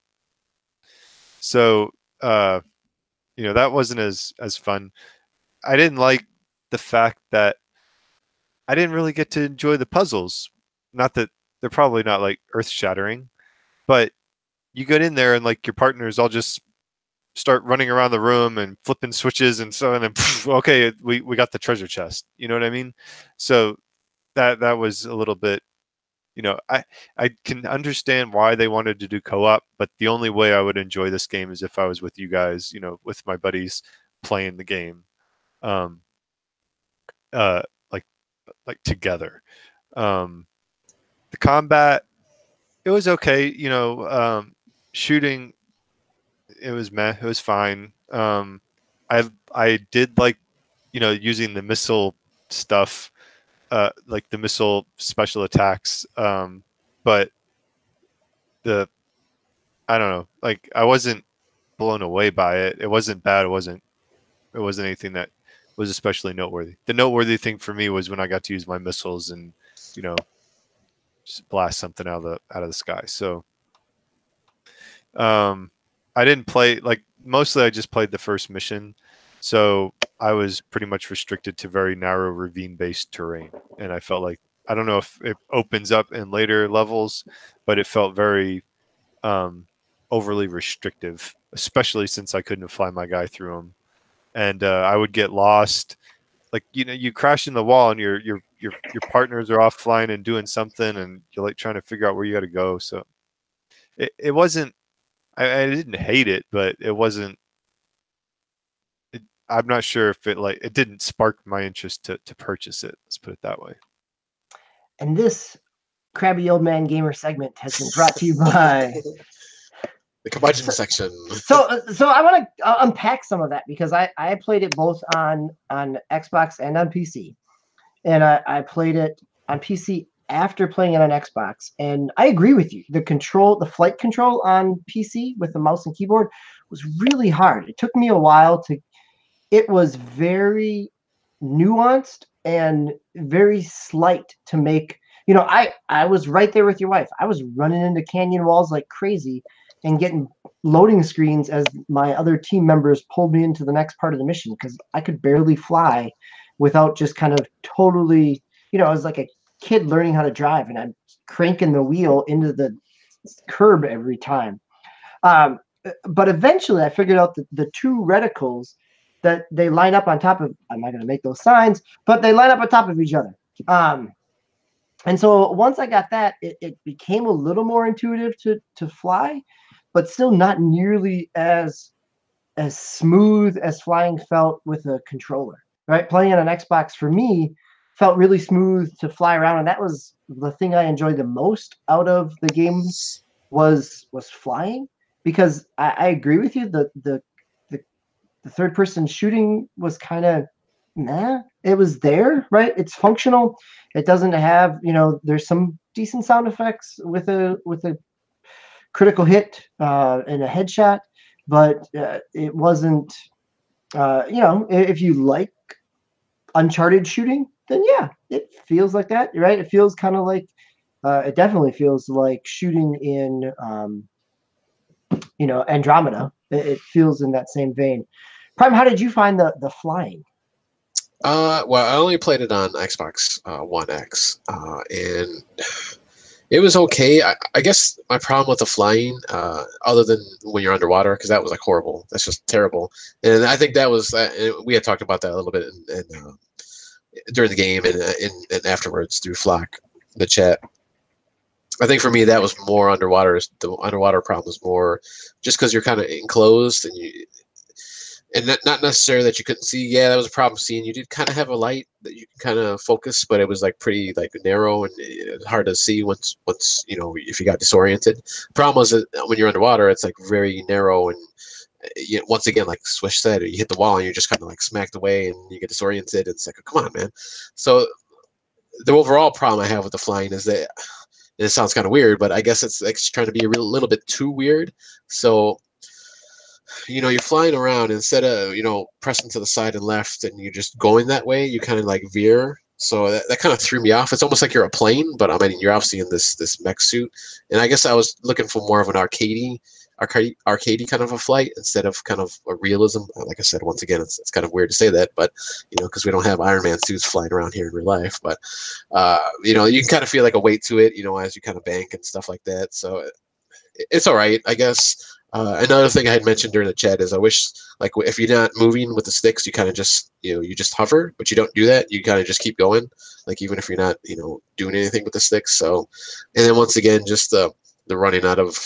So that wasn't as fun. I didn't like the fact that I didn't really get to enjoy the puzzles. Not that they're probably not like earth shattering, but you get in there and like your partners all just start running around the room and flipping switches and so, and then okay, we got the treasure chest. You know what I mean? So that was a little bit, I can understand why they wanted to do co-op, but the only way I would enjoy this game is if I was with you guys, with my buddies playing the game, um, uh, like together. The combat, it was okay, shooting, it was meh, it was fine. I did like, using the missile stuff, like the missile special attacks, but I don't know, like I wasn't blown away by it. It wasn't bad. It wasn't anything that was especially noteworthy. The noteworthy thing for me was when I got to use my missiles and just blast something out of the sky. So I didn't play, like, mostly I just played the first mission, so I was pretty much restricted to very narrow ravine based terrain, and I felt like, I don't know if it opens up in later levels, but it felt very overly restrictive, especially since I couldn't fly my guy through them, and I would get lost. Like, you crash in the wall, and your partners are off flying and doing something, and you're like trying to figure out where you got to go. So it wasn't. I didn't hate it, but it wasn't. I'm not sure if it didn't spark my interest to purchase it. Let's put it that way. And this Crabby Old Man Gamer segment has been brought to you by the curmudgeon section. So I want to unpack some of that, because I played it both on Xbox and on PC, and I played it on PC after playing it on Xbox, and I agree with you. The flight control on PC with the mouse and keyboard was really hard. It took me a while to. It was very nuanced and very slight to make. I was right there with your wife. I was running into canyon walls like crazy and getting loading screens as my other team members pulled me into the next part of the mission, because I could barely fly without just kind of totally, I was like a kid learning how to drive, and I'm cranking the wheel into the curb every time. But eventually I figured out that the two reticles, that they line up on top of, I'm not going to make those signs, but they line up on top of each other. And so once I got that, it became a little more intuitive to fly, but still not nearly as smooth as flying felt with a controller, right? Playing on an Xbox for me felt really smooth to fly around, and that was the thing I enjoyed the most out of the game was flying, because I agree with you. The third person shooting was kind of nah. It was there, right? It's functional. It doesn't have, there's some decent sound effects with a critical hit and a headshot, but it wasn't. If you like Uncharted shooting, then yeah, it feels like that, right? It feels kind of like it definitely feels like shooting in Andromeda. It feels in that same vein. Prime, how did you find the flying? Well, I only played it on Xbox One X, and it was okay. I guess my problem with the flying, other than when you're underwater, because that was like horrible. That's just terrible. And I think that was we had talked about that a little bit during the game and afterwards through Flock, the chat. I think for me that was more underwater. The underwater problem was more just because you're kind of enclosed and not necessarily that you couldn't see. Yeah, that was a problem seeing. You did kind of have a light that you can kind of focus, but it was like pretty like narrow and hard to see once if you got disoriented. Problem was that when you're underwater, it's like very narrow and once again, like Swish said, you hit the wall and you're just kind of like smacked away and you get disoriented. It's like, oh, come on, man. So the overall problem I have with the flying is that, and it sounds kind of weird, but I guess it's trying to be a little bit too weird. So you're flying around, instead of pressing to the side and left and you're just going that way, you kind of like veer. So that kind of threw me off. It's almost like you're a plane, but I mean you're obviously in this mech suit. And I guess I was looking for more of an arcadey kind of a flight instead of kind of a realism. Like I said, once again, it's kind of weird to say that, but because we don't have Iron Man suits flying around here in real life. But you can kind of feel like a weight to it, as you kind of bank and stuff like that. So it's all right, I guess. Another thing I had mentioned during the chat is I wish, like, if you're not moving with the sticks, you kind of just, you just hover, but you don't do that. You kind of just keep going, like, even if you're not, doing anything with the sticks. So, and then once again, just the running out of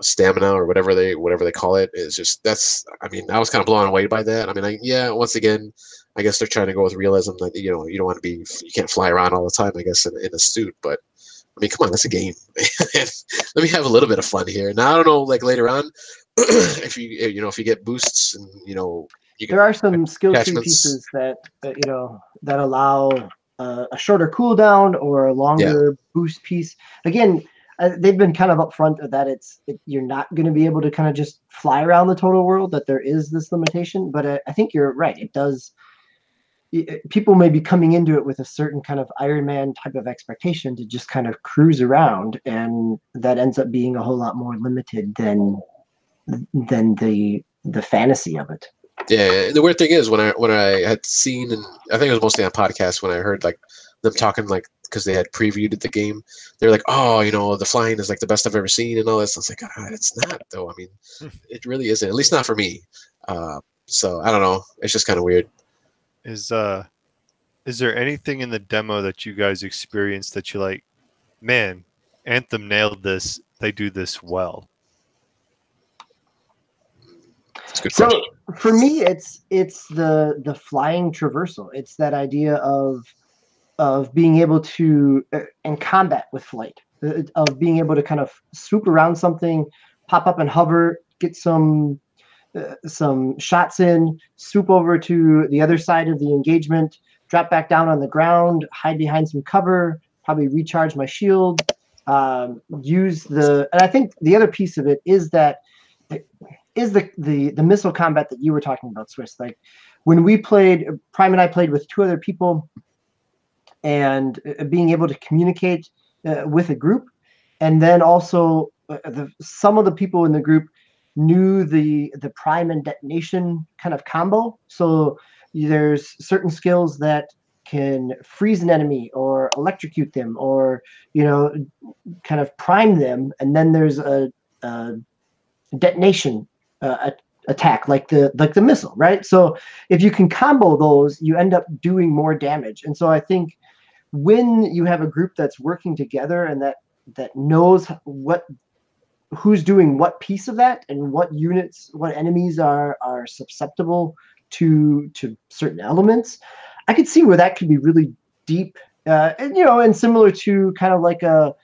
stamina or whatever they call it is just, I was kind of blown away by that. I mean, once again, I guess they're trying to go with realism that, you don't want to be, you can't fly around all the time, I guess, in a suit, but I mean, come on, that's a game. Let me have a little bit of fun here. Now, I don't know, like later on, if you get boosts and there are some skill tree pieces that allow a shorter cooldown or a longer boost piece. Again, they've been kind of upfront that you're not going to be able to kind of just fly around the total world. That there is this limitation, but I think you're right. It does. People may be coming into it with a certain kind of Iron Man type of expectation to just kind of cruise around, and that ends up being a whole lot more limited than the fantasy of it. Yeah, the weird thing is when I had seen, and I think it was mostly on podcasts when I heard like them talking, like, because they had previewed the game, they're like, oh, the flying is like the best I've ever seen and all this. I was like, it's not though. I mean, it really isn't. At least not for me. So I don't know. It's just kind of weird. Is there anything in the demo that you guys experienced that you like, man, Anthem nailed this, they do this well? That's a good question. So for me, it's the flying traversal. It's that idea of being able to in combat with flight, of being able to kind of swoop around something, pop up and hover, get some shots in, swoop over to the other side of the engagement, drop back down on the ground, hide behind some cover, probably recharge my shield, and I think the other piece of it is that is the missile combat that you were talking about, Swiss. Like when we played, Prime and I played with 2 other people, and being able to communicate with a group, and then also some of the people in the group knew the prime and detonation kind of combo. So there's certain skills that can freeze an enemy or electrocute them or kind of prime them, and then there's a detonation attack like the missile, right? So if you can combo those, you end up doing more damage. And so I think when you have a group that's working together and that knows who's doing what piece of that and what units, what enemies are susceptible to certain elements, I could see where that could be really deep, and and similar to kind of like a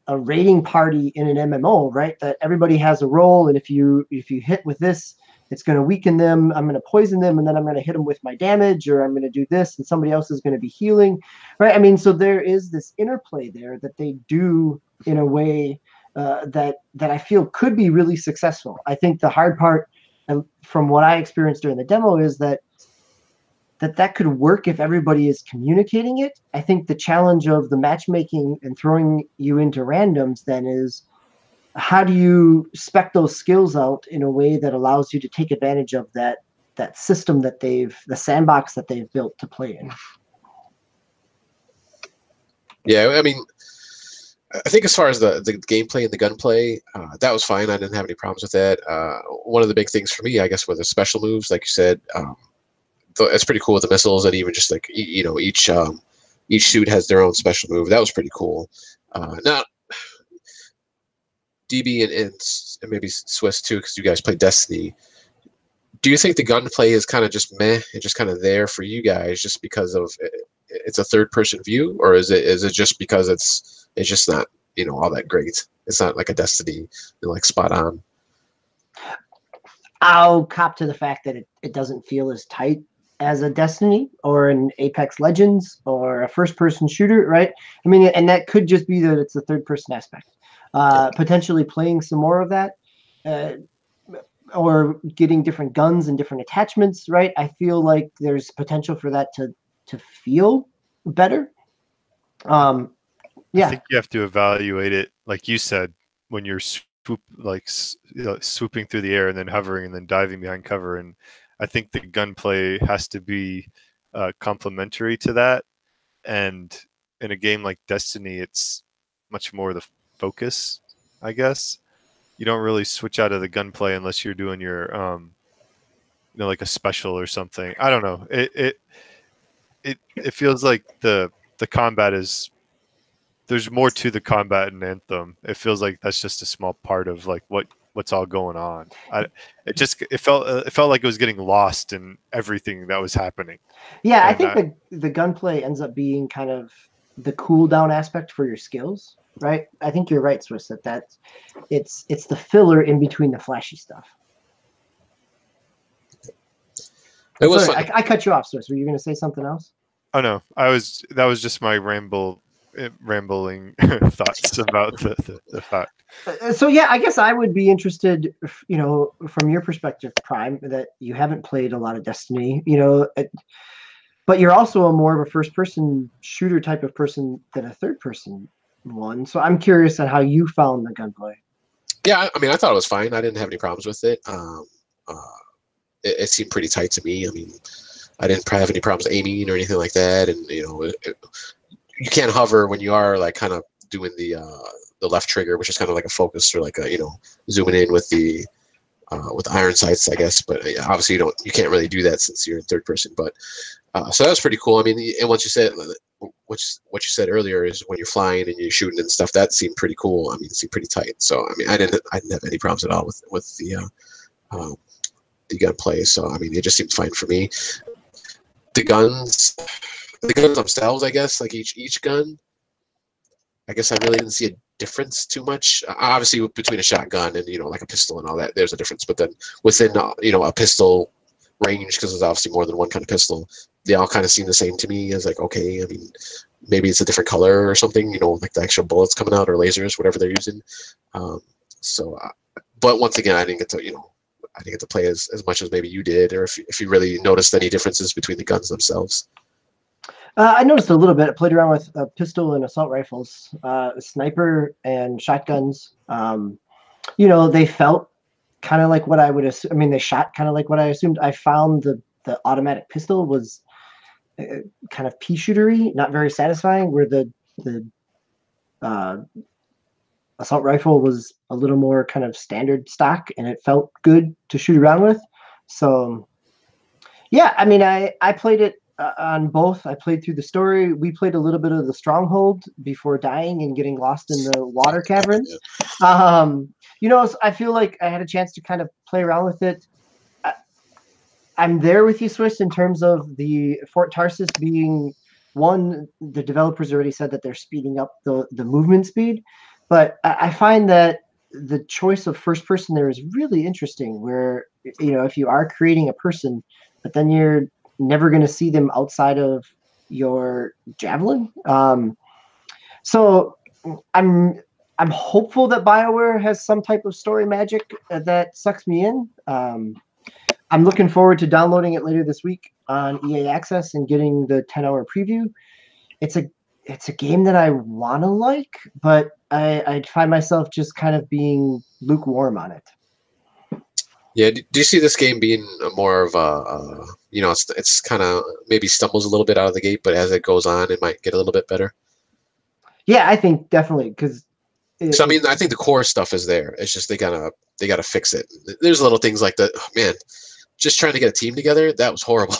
raiding party in an MMO, right? That everybody has a role, and if you hit with this, it's going to weaken them. I'm going to poison them, and then I'm going to hit them with my damage, or I'm going to do this, and somebody else is going to be healing, right? I mean, so there is this interplay there that they do in a way that I feel could be really successful. I think the hard part, from what I experienced during the demo, is that could work if everybody is communicating it. I think the challenge of the matchmaking and throwing you into randoms then is, how do you spec those skills out in a way that allows you to take advantage of that system that the sandbox that they've built to play in? Yeah, I mean, I think as far as the gameplay and the gunplay, that was fine. I didn't have any problems with that. One of the big things for me, I guess, were the special moves, like you said. It's pretty cool with the missiles, and even just like each suit has their own special move. That was pretty cool. Now, DB and maybe Swiss too, because you guys play Destiny. Do you think the gunplay is kind of just meh and just kind of there for you guys just because of it's a third-person view, or is it just because it's just not all that great? It's not like a Destiny like spot on. I'll cop to the fact that it doesn't feel as tight as a Destiny or an Apex Legends or a first-person shooter, right? I mean, and that could just be that it's a third-person aspect. Potentially playing some more of that, or getting different guns and different attachments, right? I feel like there's potential for that to feel better. I think you have to evaluate it, like you said, when you're swooping through the air and then hovering and then diving behind cover. And I think the gunplay has to be complementary to that. And in a game like Destiny, it's much more the focus, I guess. You don't really switch out of the gunplay unless you're doing your, like a special or something. I don't know. It feels like the combat is. There's more to the combat in Anthem. It feels like that's just a small part of like what's all going on. It felt like it was getting lost in everything that was happening. Yeah, I think the gunplay ends up being kind of the cooldown aspect for your skills, right? I think you're right, Swiss, that it's the filler in between the flashy stuff. Sorry, I cut you off, Swiss. Were you going to say something else? Oh no, that was just my rambling thoughts about the fact. So yeah, I guess I would be interested, from your perspective, Prime, that you haven't played a lot of Destiny, but you're also a more of a first-person shooter type of person than a third-person one. So I'm curious on how you found the gunplay. Yeah, I mean, I thought it was fine. I didn't have any problems with it. It seemed pretty tight to me. I mean, I didn't have any problems aiming or anything like that, and you can't hover when you are like kind of doing the left trigger, which is kind of like a focus or like a zooming in with the iron sights, I guess. But obviously you can't really do that since you're in third person. But so that was pretty cool. I mean, and what you said earlier is when you're flying and you're shooting and stuff, that seemed pretty cool. I mean, it seemed pretty tight. So I mean, I didn't have any problems at all with the gunplay. So I mean, it just seemed fine for me. The guns themselves, I guess, like each gun, I guess I really didn't see a difference too much. Obviously, between a shotgun and like a pistol and all that, there's a difference. But then within a pistol range, because there's obviously more than one kind of pistol, they all kind of seem the same to me. As like, okay, I mean, maybe it's a different color or something. Like the actual bullets coming out or lasers, whatever they're using. But once again, I didn't get to play as much as maybe you did, or if you really noticed any differences between the guns themselves. I noticed a little bit. I played around with a pistol and assault rifles, sniper and shotguns. They felt kind of like what I would assume. I mean, they shot kind of like what I assumed. I found the automatic pistol was kind of pea shootery, not very satisfying, where the assault rifle was a little more kind of standard stock, and it felt good to shoot around with. So, yeah, I mean, I played it on both. I played through the story. We played a little bit of the Stronghold before dying and getting lost in the water caverns. I feel like I had a chance to kind of play around with it. I'm there with you, Swiss, in terms of the Fort Tarsis being one. The developers already said that they're speeding up the movement speed, but I find that the choice of first person there is really interesting. Where if you are creating a person, but then you're never going to see them outside of your javelin. So I'm hopeful that BioWare has some type of story magic that sucks me in. I'm looking forward to downloading it later this week on EA Access and getting the 10-hour preview. It's a game that I want to like, but I find myself just kind of being lukewarm on it. Yeah, do you see this game being more of a, it's kind of maybe stumbles a little bit out of the gate, but as it goes on, it might get a little bit better? Yeah, I think definitely, because So I mean, I think the core stuff is there. It's just they gotta fix it. There's little things like that. Oh, man, just trying to get a team together, that was horrible.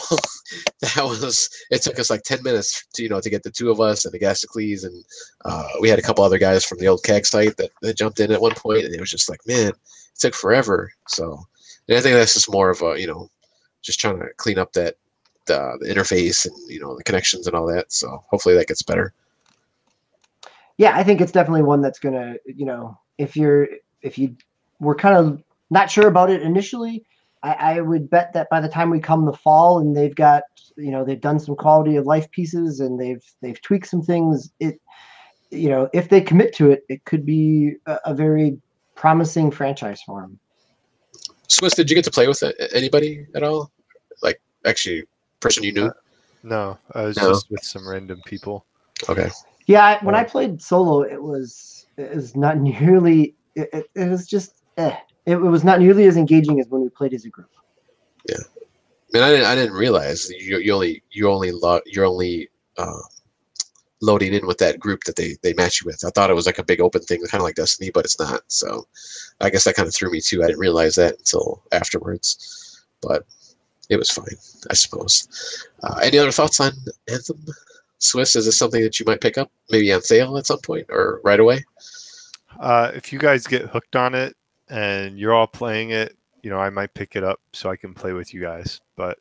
It took us like 10 minutes to get the two of us and the Gasticles, and we had a couple other guys from the old CAG site that jumped in at one point, and it was just like, man, it took forever. So, and I think that's just more of a, just trying to clean up the interface and, the connections and all that. So hopefully that gets better. Yeah, I think it's definitely one that's gonna, if you were kind of not sure about it initially, I would bet that by the time we come the fall and they've got, they've done some quality of life pieces and they've tweaked some things, if they commit to it, it could be a very promising franchise for them. Swiss, did you get to play with anybody at all? Like, actually, person you knew? No, I was just with some random people. Okay. Yeah, when I played solo, it was not nearly. It was just. It was not nearly as engaging as when we played as a group. Yeah, I mean, I didn't realize you're only loading in with that group that they match you with. I thought it was like a big open thing, kind of like Destiny, but it's not. So I guess that kind of threw me too. I didn't realize that until afterwards, but it was fine, I suppose. Any other thoughts on Anthem? Swiss, is this something that you might pick up, maybe on sale at some point or right away? If you guys get hooked on it and you're all playing it, I might pick it up so I can play with you guys. But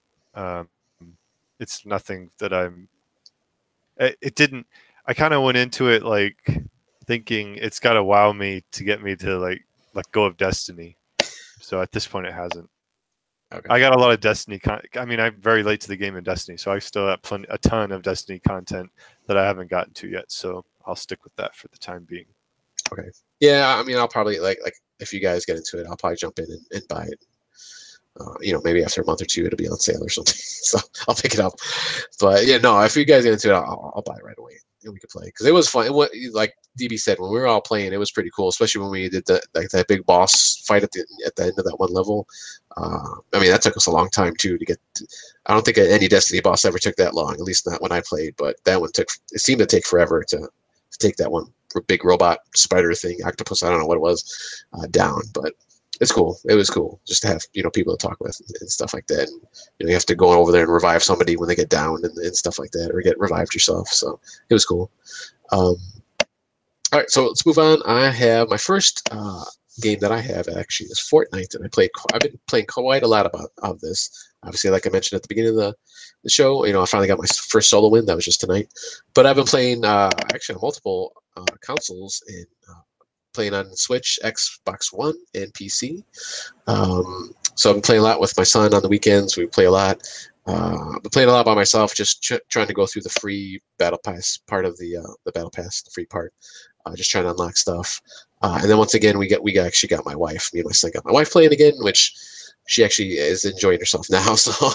it's nothing that it didn't. I kind of went into it like thinking it's got to wow me to get me to like let go of Destiny. So at this point, it hasn't. Okay. I got a lot of Destiny. I'm very late to the game in Destiny, so I still have a ton of Destiny content that I haven't gotten to yet. So I'll stick with that for the time being. Okay. Yeah, I mean, I'll probably like if you guys get into it, I'll probably jump in and buy it. Maybe after a month or two, it'll be on sale or something. So I'll pick it up. But yeah, no, if you guys get into it, I'll buy it right away. And we could play because it was fun. Like DB said, when we were all playing, it was pretty cool, especially when we did that big boss fight at the end of that one level. I mean, that took us a long time too to get. I don't think any Destiny boss ever took that long, at least not when I played. But that one it seemed to take forever to take that one big robot spider thing, octopus. I don't know what it was down, but it's cool. It was cool just to have people to talk with and stuff like that. And, you have to go over there and revive somebody when they get down and stuff like that, or get revived yourself. So it was cool. All right, so let's move on. I have my first game that I have actually is Fortnite, and I've been playing quite a lot of this. Obviously, like I mentioned at the beginning of the show, I finally got my first solo win. That was just tonight. But I've been playing actually on multiple consoles and playing on Switch, Xbox One, and PC. So I've been playing a lot with my son on the weekends. We play a lot. I've been playing a lot by myself, just trying to go through the free Battle Pass part of the Battle Pass, the free part. Just trying to unlock stuff. And then once again, we actually got my wife. Me and my son got my wife playing again, which she actually is enjoying herself now. So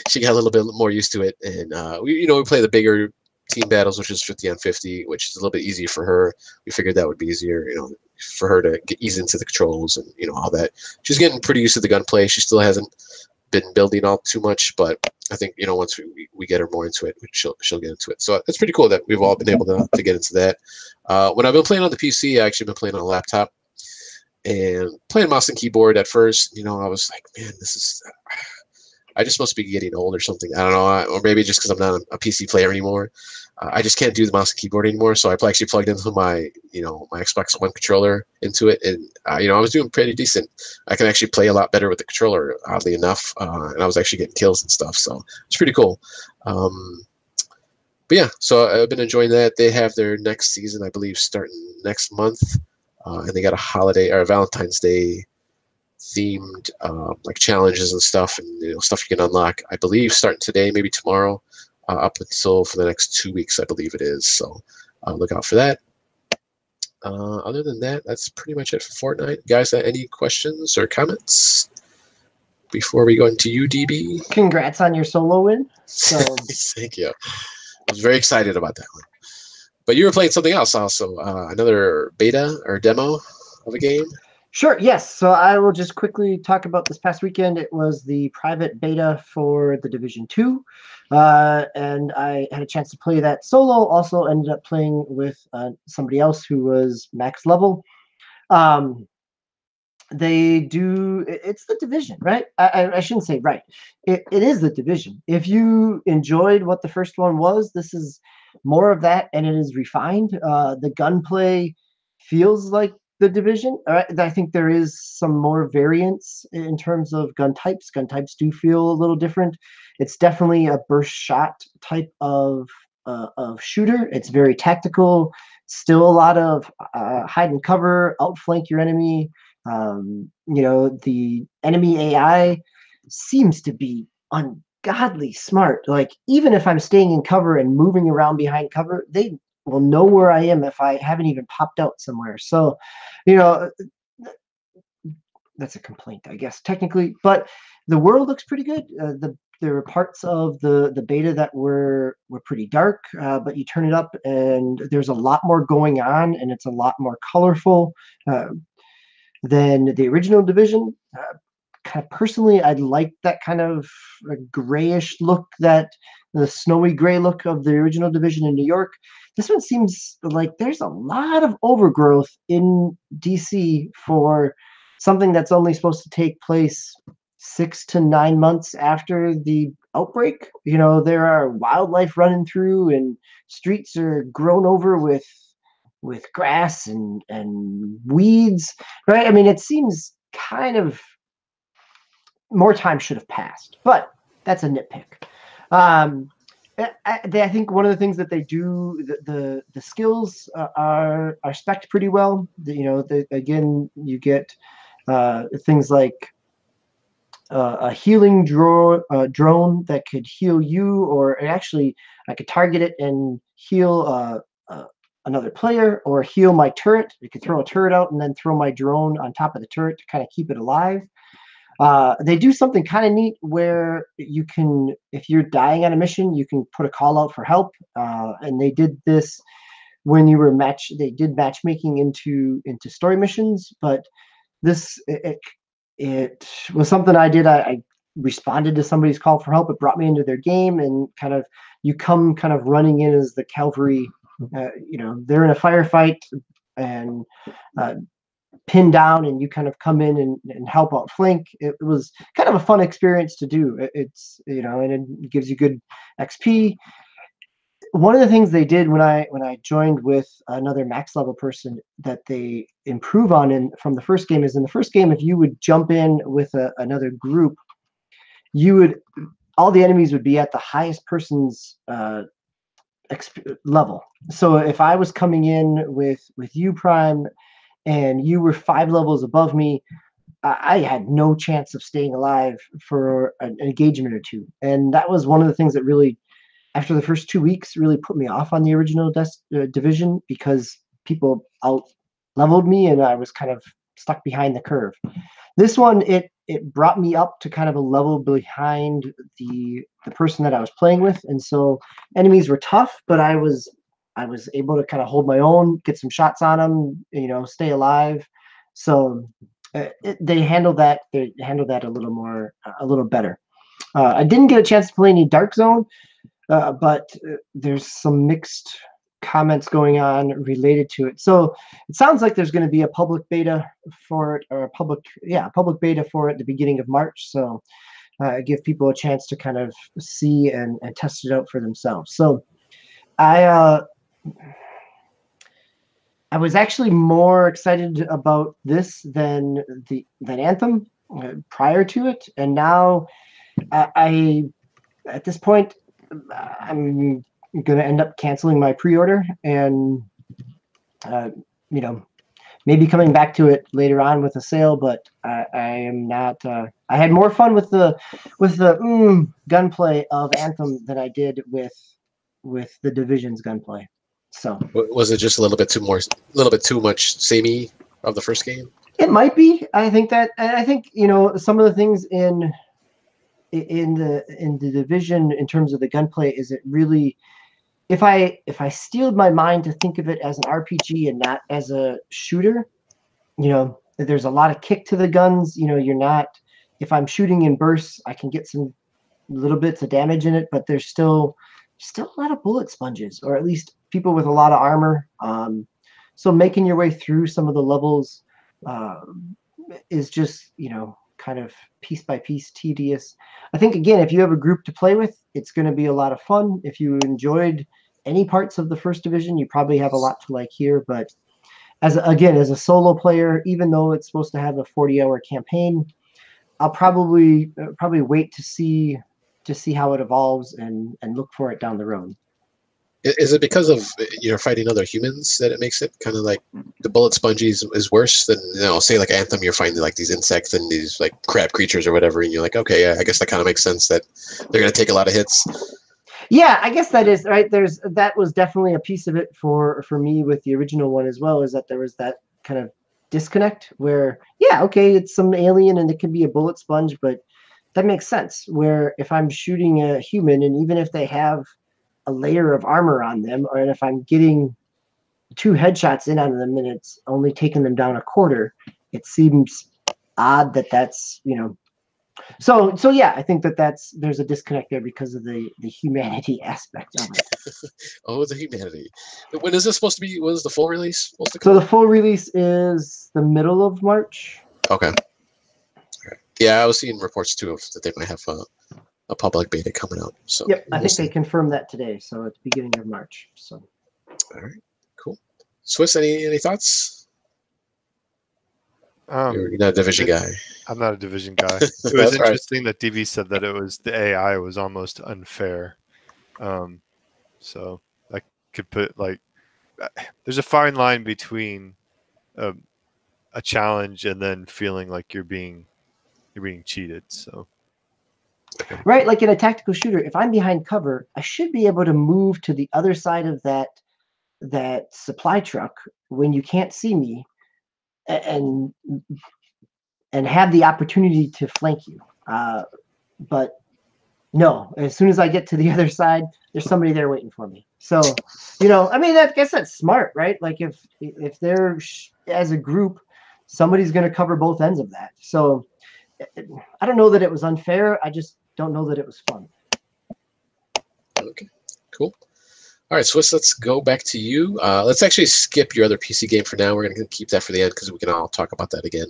she got a little bit more used to it. And we play the bigger team battles, which is 50 on 50, which is a little bit easier for her. We figured that would be easier, for her to ease into the controls and all that. She's getting pretty used to the gunplay. She still hasn't been building all too much, but I think once we get her more into it, she'll get into it. So it's pretty cool that we've all been able to get into that. When I've been playing on the PC, I actually been playing on a laptop and playing mouse and keyboard. At first, I was like, man, this is. I just must be getting old or something. I don't know, or maybe just because I'm not a PC player anymore. I just can't do the mouse and keyboard anymore. So I actually plugged into my my Xbox One controller into it, and I was doing pretty decent. I can actually play a lot better with the controller, oddly enough, and I was actually getting kills and stuff. So it's pretty cool. But yeah, so I've been enjoying that. They have their next season, I believe, starting next month, and they got a holiday or a Valentine's Day themed like challenges and stuff, and stuff you can unlock. I believe starting today, maybe tomorrow, up until for the next 2 weeks, I believe it is. So look out for that. Other than that, that's pretty much it for Fortnite. Guys, any questions or comments before we go into UDB? Congrats on your solo win. So Thank you. I was very excited about that one. But you were playing something else also, another beta or demo of a game? Sure, yes. So I will just quickly talk about this past weekend. It was the private beta for The Division 2, and I had a chance to play that solo. Also ended up playing with somebody else who was max level. It's The Division, right? I shouldn't say right. It is The Division. If you enjoyed what the first one was, this is more of that, and it is refined. The gunplay feels like The Division. I think there is some more variance in terms of gun types. Gun types do feel a little different. It's definitely a burst shot type of shooter. It's very tactical. Still a lot of hide and cover, outflank your enemy. The enemy AI seems to be ungodly smart. Like, even if I'm staying in cover and moving around behind cover, they will know where I am if I haven't even popped out somewhere. So, that's a complaint, I guess, technically. But the world looks pretty good. There were parts of the beta that were pretty dark, but you turn it up and there's a lot more going on, and it's a lot more colorful than the original Division. Kind of personally, I like that kind of grayish look, that the snowy gray look of the original Division in New York. This one seems like there's a lot of overgrowth in DC for something that's only supposed to take place 6 to 9 months after the outbreak. There are wildlife running through, and streets are grown over with grass and weeds, right? I mean, it seems kind of more time should have passed, but that's a nitpick. I think one of the things that they do, the skills are spec'd pretty well. Again, you get things like a healing drone that could heal you, or actually I could target it and heal another player, or heal my turret. You could throw a turret out and then throw my drone on top of the turret to kind of keep it alive. They do something kind of neat where you can, if you're dying on a mission, you can put a call out for help. And they did this when you were they did matchmaking into story missions, but this, it was something I did. I responded to somebody's call for help. It brought me into their game, and you come running in as the cavalry. They're in a firefight and pinned down, and you kind of come in and help out flank. It was kind of a fun experience to do. It's and it gives you good XP. One of the things they did when I joined with another max level person that they improve on from the first game is, in the first game, if you would jump in with another group, all the enemies would be at the highest person's level. So if I was coming in with you, Prime, and you were 5 levels above me, I had no chance of staying alive for an engagement or two. And that was one of the things that really, after the first 2 weeks, really put me off on the original Division, because people out leveled me and I was kind of stuck behind the curve. This one, it brought me up to kind of a level behind the person that I was playing with, and so enemies were tough, but I was able to kind of hold my own, get some shots on them, stay alive. So they handled that. They handled that a little better. I didn't get a chance to play any Dark Zone, but there's some mixed comments going on related to it. So it sounds like there's going to be a public beta for it, or a public beta for it at the beginning of March. So give people a chance to kind of see and test it out for themselves. So I was actually more excited about this than Anthem prior to it, and now I at this point I'm gonna end up canceling my pre-order and you know, maybe coming back to it later on with a sale, but I am not. I had more fun with the gunplay of Anthem than I did with the Division's gunplay. So Was it just a little bit too much samey of the first game? it might be. I think some of the things in the Division in terms of the gunplay is it really. If I steeled my mind to think of it as an RPG and not as a shooter, there's a lot of kick to the guns. You're not. If I'm shooting in bursts, I can get some little bits of damage in it, but there's still a lot of bullet sponges, or at least people with a lot of armor. So making your way through some of the levels is just kind of piece by piece tedious. I think again, if you have a group to play with, it's going to be a lot of fun. If you enjoyed any parts of the first Division, you probably have a lot to like here. But as a solo player, even though it's supposed to have a 40-hour campaign, I'll probably wait to see how it evolves and look for it down the road. Is it because of fighting other humans that it makes it kind of like the bullet sponges is worse than say like Anthem, you're finding like these insects and these like crab creatures or whatever, and you're like, okay, yeah, I guess that kind of makes sense that they're gonna take a lot of hits. Yeah, I guess that is right. That was definitely a piece of it for me with the original one as well, is that there was that kind of disconnect where, yeah, okay, it's some alien and it can be a bullet sponge, but that makes sense. Where if I'm shooting a human, and even if they have a layer of armor on them, or if I'm getting 2 headshots in on them and it's only taking them down a quarter, it seems odd that's So yeah, I think there's a disconnect there because of the humanity aspect of it. Oh, the humanity. When is this supposed to be? When is the full release supposed to come? So the full release is the middle of March. Okay. Yeah, I was seeing reports too of that they might have a public beta coming out. So yep, I think they confirmed that today. So it's beginning of March. So. All right, cool. Swiss, any thoughts? You're not a Division guy. I'm not a Division guy. It was interesting that DV said that the AI was almost unfair. So I could put there's a fine line between a challenge and then feeling like you're being cheated. So. Right, like in a tactical shooter, if I'm behind cover, I should be able to move to the other side of that supply truck when you can't see me, and have the opportunity to flank you. But no, as soon as I get to the other side, there's somebody there waiting for me. So, I guess that's smart, right? Like if they're as a group, somebody's going to cover both ends of that. So I don't know that it was unfair. I just don't know that it was fun. Okay, cool. All right, Swiss, let's go back to you. Let's actually skip your other PC game for now. We're going to keep that for the end because we can all talk about that again.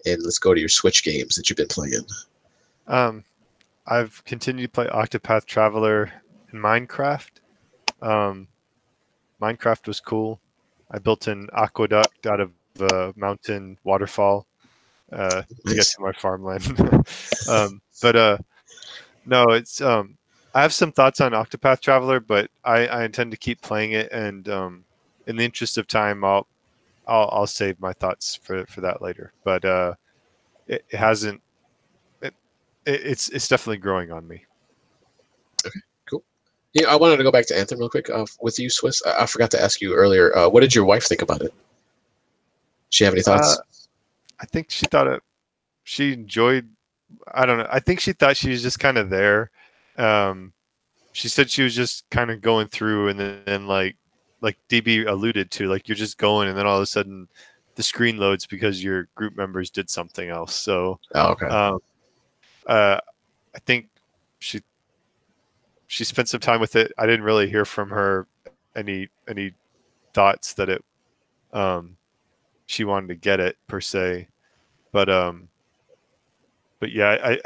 And let's go to your Switch games that you've been playing. I've continued to play Octopath Traveler and Minecraft. Minecraft was cool. I built an aqueduct out of a mountain waterfall to get to my farmland. No, it's I have some thoughts on Octopath Traveler, but I intend to keep playing it, and in the interest of time, I'll save my thoughts for that later. But it hasn't. It's definitely growing on me. Okay, cool. Yeah, I wanted to go back to Anthem real quick with you, Swiss. I forgot to ask you earlier. What did your wife think about it? She have any thoughts? I think she thought she enjoyed. I don't know. I think she thought she was just kind of there. She said she was just kind of going through, and then like DB alluded to, like you're just going, and then all of a sudden the screen loads because your group members did something else. So, okay. I think she spent some time with it. I didn't really hear from her any thoughts that it she wanted to get it per se, but yeah,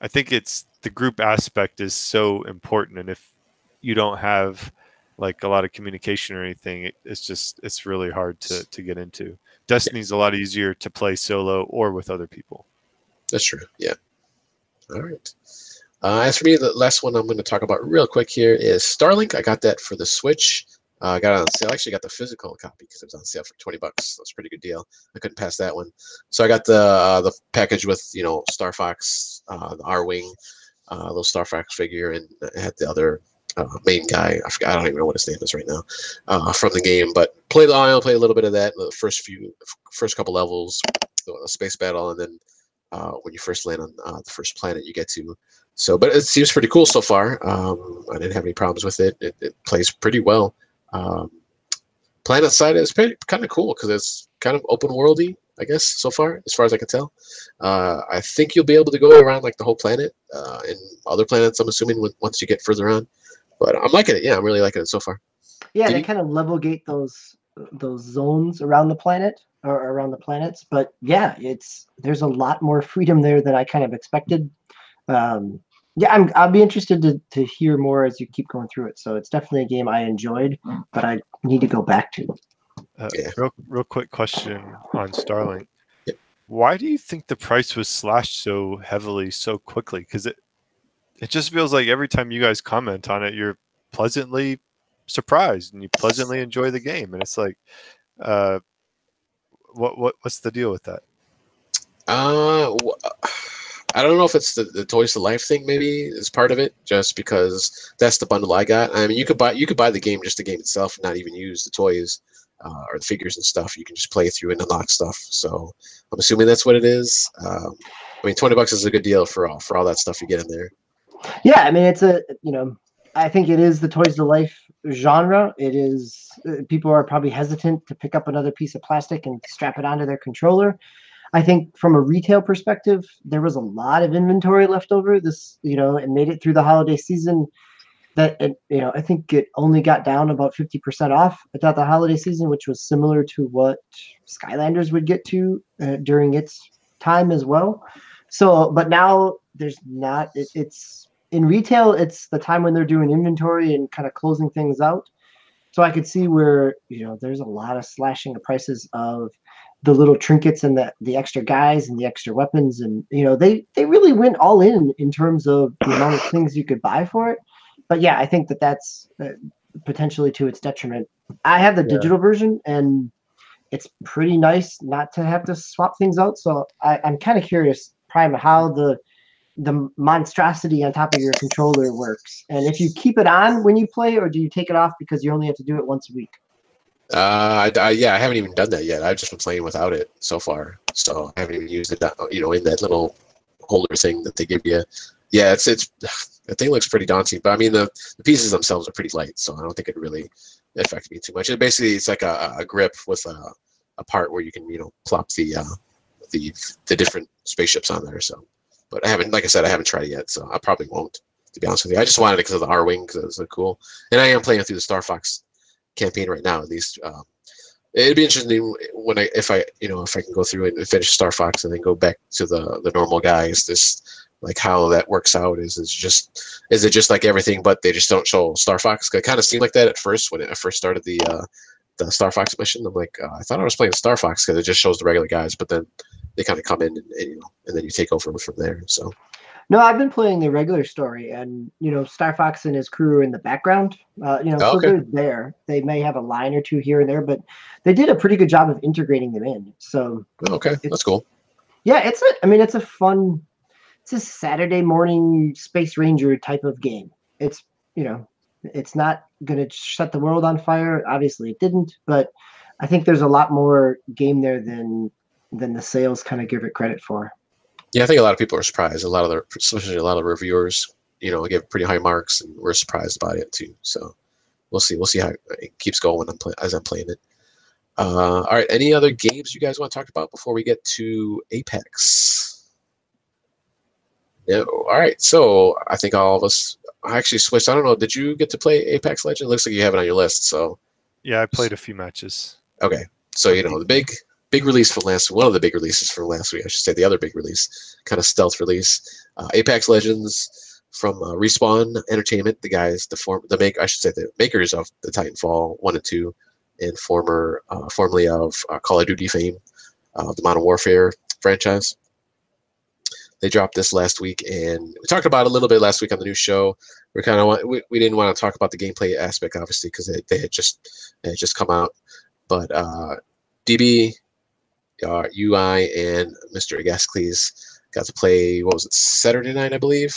I think it's the group aspect is so important, and if you don't have like a lot of communication or anything, it's really hard to get into. Destiny's a lot easier to play solo or with other people. That's true. Yeah. All right. As for me, the last one I'm going to talk about real quick here is Starlink. I got that for the Switch. I got it on sale. I actually got the physical copy because it was on sale for $20. That's a pretty good deal. I couldn't pass that one. So I got the package with Star Fox, the R-Wing, little Star Fox figure, and I had the other main guy. I forgot. I don't even know what his name is right now from the game. But I played a little bit of that. The first couple levels, the space battle, and then when you first land on the first planet you get to. So, but it seems pretty cool so far. I didn't have any problems with it. It plays pretty well. Planet side is kind of cool because it's kind of open worldy, I guess, so far as I can tell. I think you'll be able to go around like the whole planet and other planets, I'm assuming, once you get further on. But I'm liking it. Yeah, I'm really liking it so far. Yeah, they kind of level gate those zones around the planet or around the planets. But yeah, there's a lot more freedom there than I kind of expected. Yeah, I'll be interested to hear more as you keep going through it. So it's definitely a game I enjoyed, but I need to go back to. Real quick question on Starlink. Yep. Why do you think the price was slashed so heavily so quickly? Because it just feels like every time you guys comment on it, you're pleasantly surprised and you pleasantly enjoy the game, and it's like, what's the deal with that? I don't know if it's the Toys to Life thing. Maybe is part of it, just because that's the bundle I got. I mean, you could buy the game, just the game itself, and not even use the toys or the figures and stuff. You can just play through and unlock stuff. So I'm assuming that's what it is. I mean, $20 is a good deal for all that stuff you get in there. Yeah, I mean, it's I think it is the Toys to Life genre. It is people are probably hesitant to pick up another piece of plastic and strap it onto their controller. I think from a retail perspective, there was a lot of inventory left over. This, it made it through the holiday season. I think it only got down about 50% off throughout the holiday season, which was similar to what Skylanders would get to during its time as well. So, but now there's not. It's in retail. It's the time when they're doing inventory and kind of closing things out. So I could see where there's a lot of slashing of prices of the little trinkets and the extra guys and the extra weapons, and they really went all in terms of the amount of things you could buy for it. But yeah, I think that's potentially to its detriment. I have the digital version, and it's pretty nice not to have to swap things out. So I'm kind of curious, Prime, how the monstrosity on top of your controller works, and if you keep it on when you play, or do you take it off because you only have to do it once a week? I haven't even done that yet. I've just been playing without it so far, so I haven't even used it. In that little holder thing that they give you. Yeah, it's the thing looks pretty daunting, but I mean the pieces themselves are pretty light, so I don't think it really affects me too much. It's like a grip with a part where you can plop the different spaceships on there. So, but I haven't, like I said, I haven't tried it yet, so I probably won't. To be honest with you, I just wanted it because of the R-Wing, because it's so cool, and I am playing through the Star Fox campaign right now. At least it'd be interesting if I can go through and finish Star Fox and then go back to the normal guys. This like how that works out is it just like everything, but they just don't show Star Fox? It kind of seemed like that at first when I first started the Star Fox mission. I'm like, I thought I was playing Star Fox because it just shows the regular guys, but then they kind of come in and then you take over from there. So. No, I've been playing the regular story, and Star Fox and his crew are in the background. So they're there. They may have a line or two here and there, but they did a pretty good job of integrating them in. So that's cool. Yeah, it's a fun. It's a Saturday morning Space Ranger type of game. It's it's not gonna set the world on fire. Obviously, it didn't, but I think there's a lot more game there than the sales kind of give it credit for. Yeah, I think a lot of people are surprised. Especially a lot of reviewers, give pretty high marks, and we're surprised about it too. So we'll see. We'll see how it keeps going as I'm playing it. All right. Any other games you guys want to talk about before we get to Apex? No. All right. So I think all of us. I actually switched. I don't know. Did you get to play Apex Legends? It looks like you have it on your list. So. Yeah, I played a few matches. Okay. So the big big release from last, one of the big releases from last week, I should say, the other big release, kind of stealth release, Apex Legends from Respawn Entertainment, the guys, the makers of the Titanfall 1 and 2, and formerly of Call of Duty fame, the Modern Warfare franchise. They dropped this last week, and we talked about it a little bit last week on the new show. We didn't want to talk about the gameplay aspect, obviously, because they had just come out. But DB, UI, and Mr. Agascles got to play, what was it, Saturday night, I believe,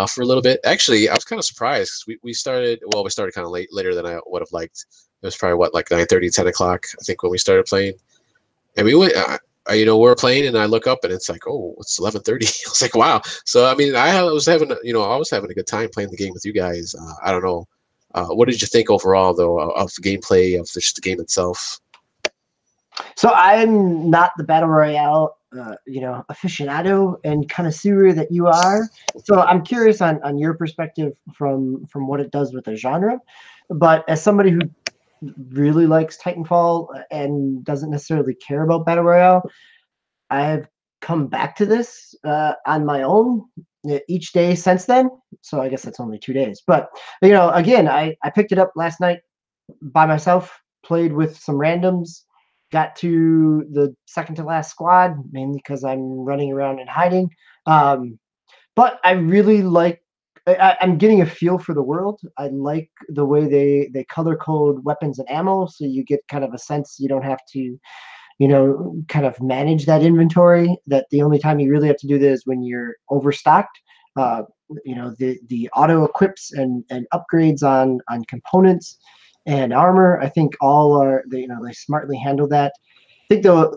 for a little bit. Actually, I was kind of surprised. We started kind of later than I would have liked. It was probably, like 9:30, 10 o'clock, I think, when we started playing. And we went, we're playing, and I look up, and it's like, oh, it's 11:30. I was like, wow. So, I mean, I was having a good time playing the game with you guys. I don't know. What did you think overall, though, of the gameplay, of just the game itself? So I'm not the Battle Royale, aficionado and connoisseur that you are. So I'm curious on your perspective from what it does with the genre. But as somebody who really likes Titanfall and doesn't necessarily care about Battle Royale, I've come back to this on my own each day since then. So I guess that's only 2 days. But, again, I picked it up last night by myself, played with some randoms, got to the second to last squad, mainly because I'm running around and hiding. But I really I'm getting a feel for the world. I like the way they color code weapons and ammo, so you get kind of a sense you don't have to, kind of manage that inventory. That the only time you really have to do this is when you're overstocked. The auto equips and upgrades on components and armor, I think all are they smartly handle that. I think though,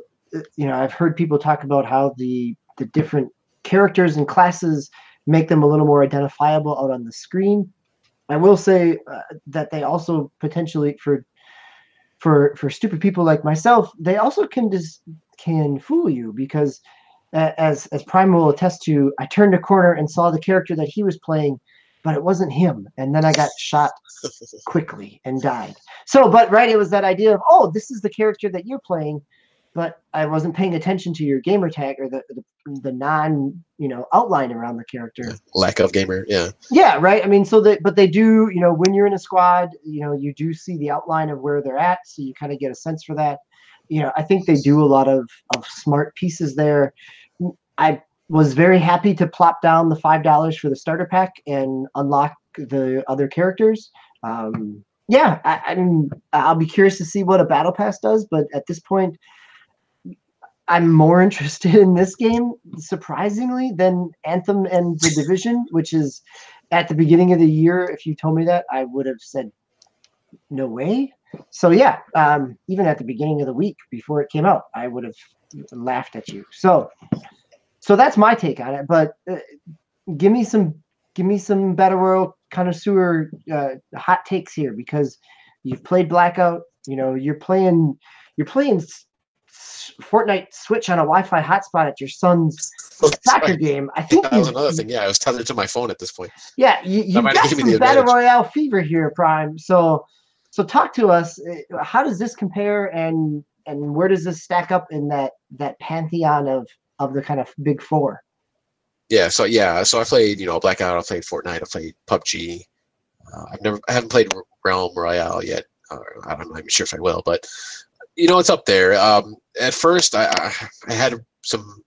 I've heard people talk about how the different characters and classes make them a little more identifiable out on the screen. I will say that they also potentially, for stupid people like myself, they also can fool you, because as Prime will attest to, I turned a corner and saw the character that he was playing, but it wasn't him, and then I got shot quickly and died. So, but right, it was that idea of, oh, this is the character that you're playing, but I wasn't paying attention to your gamer tag or the non outline around the character. Lack of gamer, yeah. Yeah, right. I mean, but they do, when you're in a squad, you do see the outline of where they're at, so you kind of get a sense for that. I think they do a lot of smart pieces there. I was very happy to plop down the $5 for the starter pack and unlock the other characters. Yeah, I'll be curious to see what a battle pass does, but at this point, I'm more interested in this game, surprisingly, than Anthem and The Division, which is at the beginning of the year. If you told me that, I would have said, no way. So yeah, even at the beginning of the week before it came out, I would have laughed at you. So that's my take on it. But give me some Battle Royale connoisseur hot takes here, because you've played Blackout. You're playing Fortnite Switch on a Wi-Fi hotspot at your son's soccer game. I think that was another thing. Yeah, I was tethered to my phone at this point. Yeah, you've got some Battle Royale fever here, Prime. So talk to us. How does this compare, and where does this stack up in that pantheon of the kind of big four? Yeah, so I played Blackout. I played Fortnite. I played PUBG. I haven't played Realm Royale yet. I'm not even sure if I will, but it's up there. At first, I had some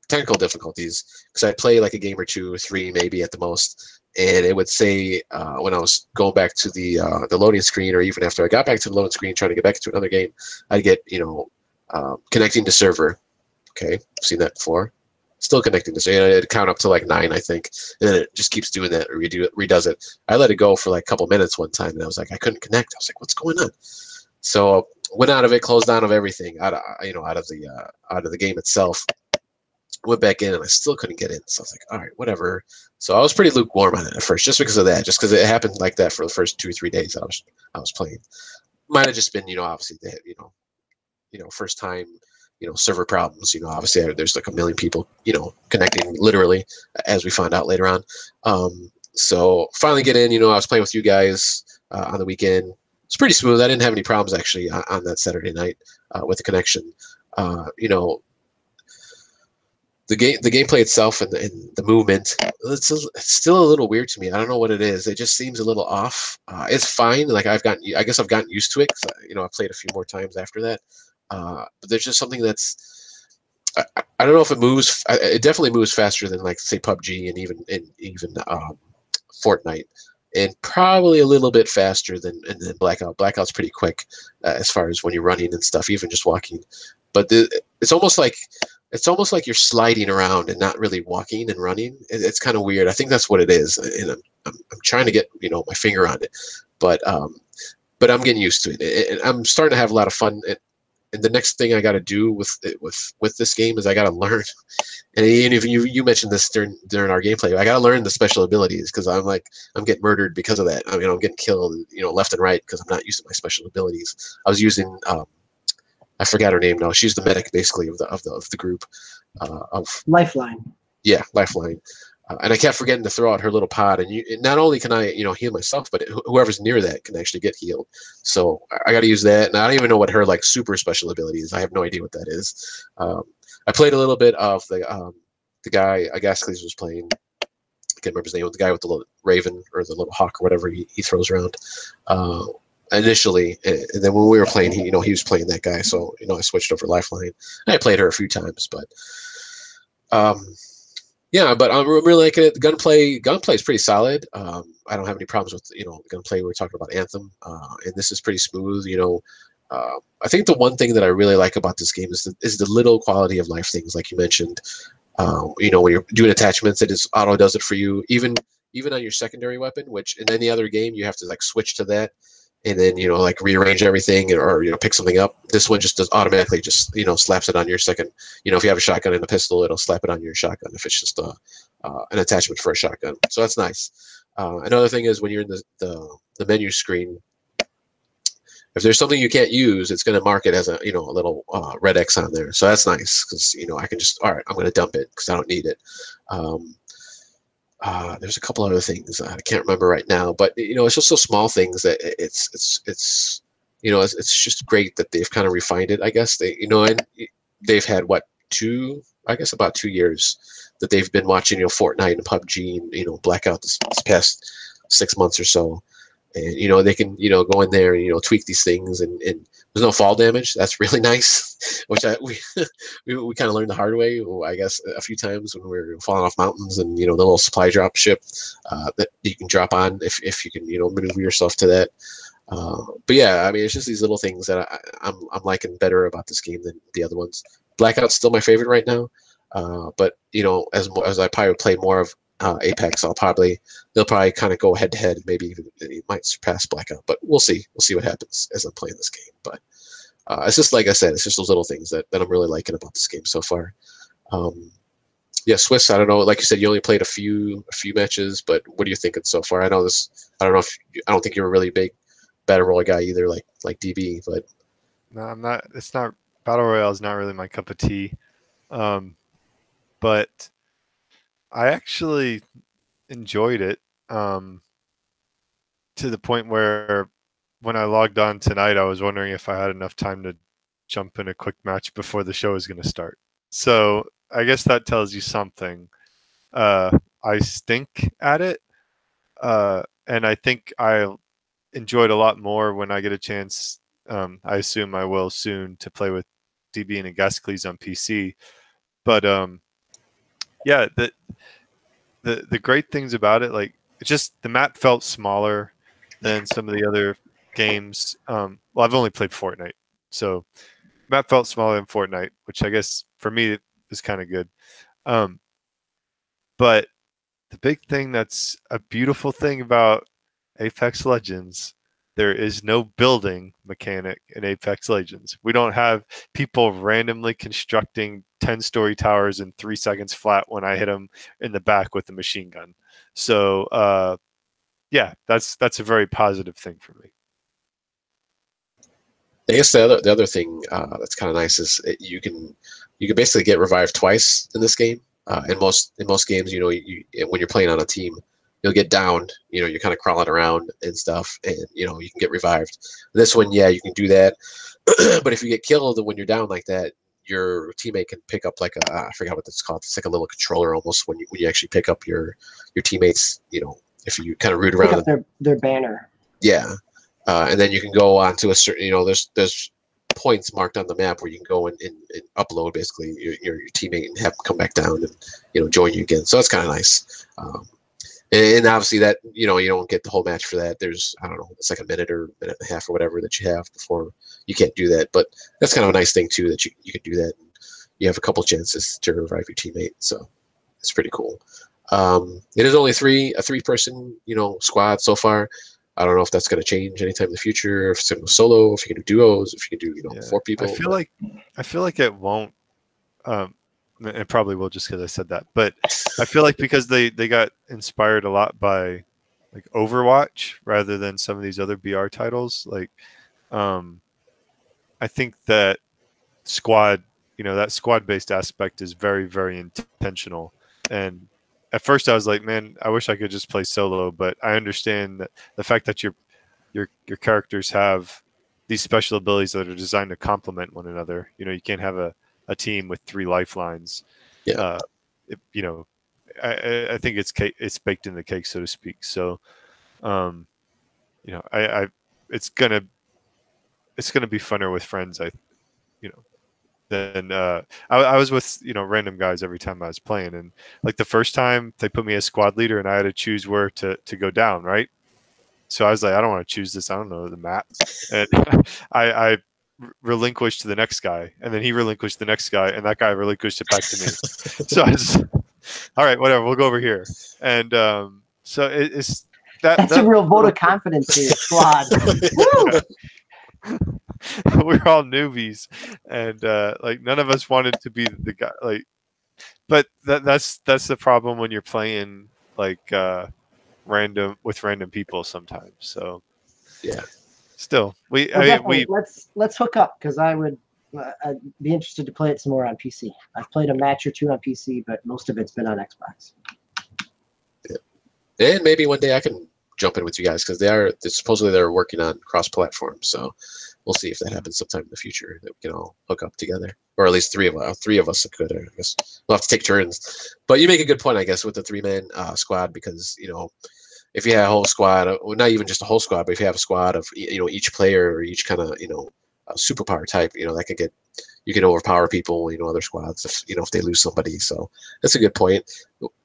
technical difficulties, because I'd play like a game or 2 or 3 maybe at the most, and it would say when I was going back to the loading screen, or even after I got back to the loading screen trying to get back into another game, I'd get connecting to server. Okay, I've seen that before. Still connecting to server. It'd count up to like 9, I think, and then it just keeps doing that, or redoes it. I let it go for like a couple minutes one time, and I was like, I couldn't connect. I was like, what's going on? So went out of it, closed down of everything, out of the game itself. Went back in, and I still couldn't get in. So I was like, all right, whatever. So I was pretty lukewarm on it at first, just because of that, just because it happened like that for the first 2 or 3 days I was playing. Might have just been, obviously first time, server problems. Obviously there's like a million people, connecting literally, as we found out later on. So finally get in. I was playing with you guys on the weekend. It's pretty smooth. I didn't have any problems actually on that Saturday night with the connection. You know, the gameplay itself and the movement, it's still a little weird to me. I don't know what it is. It just seems a little off. It's fine. Like I guess I've gotten used to it. 'Cause, you know, I played a few more times after that. But there's just something that's I don't know if it moves. It definitely moves faster than like say PUBG and even Fortnite, and probably a little bit faster than Blackout. Blackout's pretty quick as far as when you're running and stuff, even just walking. But it's almost like you're sliding around and not really walking and running. It's kind of weird. I think that's what it is, and I'm trying to get my finger on it, but I'm getting used to it, and I'm starting to have a lot of fun. And the next thing I got to do with this game is I got to learn. And even you mentioned this during our gameplay, I got to learn the special abilities because I'm getting murdered because of that. I mean, I'm getting killed, left and right because I'm not using my special abilities. I was using I forgot her name now. She's the medic basically of the group of Lifeline. Yeah, Lifeline. And I kept forgetting to throw out her little pod, and not only can I, heal myself, but whoever's near that can actually get healed. So I got to use that, and I don't even know what her like super special ability is. I have no idea what that is. I played a little bit of the guy Agascles was playing. I can't remember his name. The guy with the little raven or the little hawk or whatever he throws around. Initially, and then when we were playing, he was playing that guy. So I switched over Lifeline. I played her a few times, but. Yeah, but I'm really liking it. The gunplay is pretty solid. I don't have any problems with the gunplay. We're talking about Anthem, and this is pretty smooth. I think the one thing that I really like about this game is the little quality of life things, like you mentioned. When you're doing attachments, it just auto does it for you, even on your secondary weapon, which in any other game you have to like switch to that. And then like rearrange everything or pick something up. This one just does automatically just slaps it on your second. If you have a shotgun and a pistol, it'll slap it on your shotgun if it's just an attachment for a shotgun. So that's nice. Another thing is when you're in the menu screen, if there's something you can't use, it's going to mark it as a a little red X on there. So that's nice because I can just I'm going to dump it because I don't need it. There's a couple other things I can't remember right now, but it's just so small things that it's just great that they've kind of refined it. I guess and they've had about 2 years that they've been watching Fortnite and PUBG and Blackout this past 6 months or so, and they can go in there and tweak these things and there's no fall damage. That's really nice, which we kind of learned the hard way, I guess, a few times when we were falling off mountains and the little supply drop ship that you can drop on if you can maneuver yourself to that. But yeah, I mean, it's just these little things that I'm liking better about this game than the other ones. Blackout's still my favorite right now, but as I probably play more of Apex, they'll probably kind of go head to head. Maybe even it might surpass Blackout, but we'll see. We'll see what happens as I'm playing this game. But it's just like I said, it's just those little things that I'm really liking about this game so far. Yeah, Swiss. I don't know. Like you said, you only played a few matches, but what are you thinking so far? I don't think you're a really big battle royale guy either, like DB. But no, I'm not. It's not battle royale is not really my cup of tea. But I actually enjoyed it to the point where when I logged on tonight, I was wondering if I had enough time to jump in a quick match before the show is going to start. So I guess that tells you something. I stink at it, and I think I enjoyed a lot more when I get a chance. I assume I will soon to play with DB and Agascles on PC. But yeah, the great things about it, like it's just the map felt smaller than some of the other games. Well, I've only played Fortnite, so map felt smaller than Fortnite, which I guess for me is kind of good. But the big thing that's a beautiful thing about Apex Legends, there is no building mechanic in Apex Legends. We don't have people randomly constructing 10-story towers in 3 seconds flat when I hit them in the back with a machine gun. So, yeah, that's a very positive thing for me. I guess the other thing that's kind of nice is you can basically get revived twice in this game. In most games, when you're playing on a team, you'll get downed. You're kind of crawling around and stuff, and you can get revived. This one, yeah, you can do that. But if you get killed when you're down like that, your teammate can pick up like a, I forgot what it's called. It's like a little controller almost when you actually pick up your teammates. You know, if you kind of root Pick around. up their banner. Yeah, and then you can go on to a certain. You know, there's points marked on the map where you can go and upload basically your teammate and have them come back down and join you again. So that's kind of nice. And obviously that you don't get the whole match for that. There's I don't know, it's like a minute or minute and a half or whatever that you have before you can't do that. But that's kind of a nice thing too that you can do that. And you have a couple chances to revive your teammate, so it's pretty cool. It is only a three-person squad so far. I don't know if that's going to change anytime in the future. If it's going to go solo, if you can do duos, if you can do 4 people. I feel like it won't. It probably will just because I said that. But I feel like because they got inspired a lot by like Overwatch rather than some of these other BR titles. Like, I think that squad, that squad-based aspect is very, very intentional. And at first I was like, man, I wish I could just play solo, but I understand that the fact that your characters have these special abilities that are designed to complement one another. You can't have a team with 3 lifelines. Yeah. I think it's baked in the cake, so to speak. So, it's gonna be funner with friends. Then I was with random guys every time I was playing, and like the first time they put me as squad leader and I had to choose where to go down, right? So I was like, I don't want to choose this. I don't know the map, and I relinquished to the next guy, and then he relinquished the next guy, and that guy relinquished it back to me. So I just, all right, whatever, we'll go over here, and so it's that's a real vote of confidence to your squad. We're all newbies, and like none of us wanted to be the guy. Like, but that's the problem when you're playing like random people sometimes. So yeah, still let's hook up because I'd be interested to play it some more on PC. I've played a match or 2 on PC, but most of it's been on Xbox. Yeah, and maybe one day I can jump in with you guys because supposedly they're working on cross-platform, so we'll see if that happens sometime in the future that we can all hook up together, or at least three of us could. I guess we'll have to take turns. But you make a good point, I guess, with the 3-man squad because if you have a whole squad, well, not even just a whole squad, but if you have a squad of each player or each kind of superpower type, that you can overpower people, other squads if they lose somebody. So that's a good point.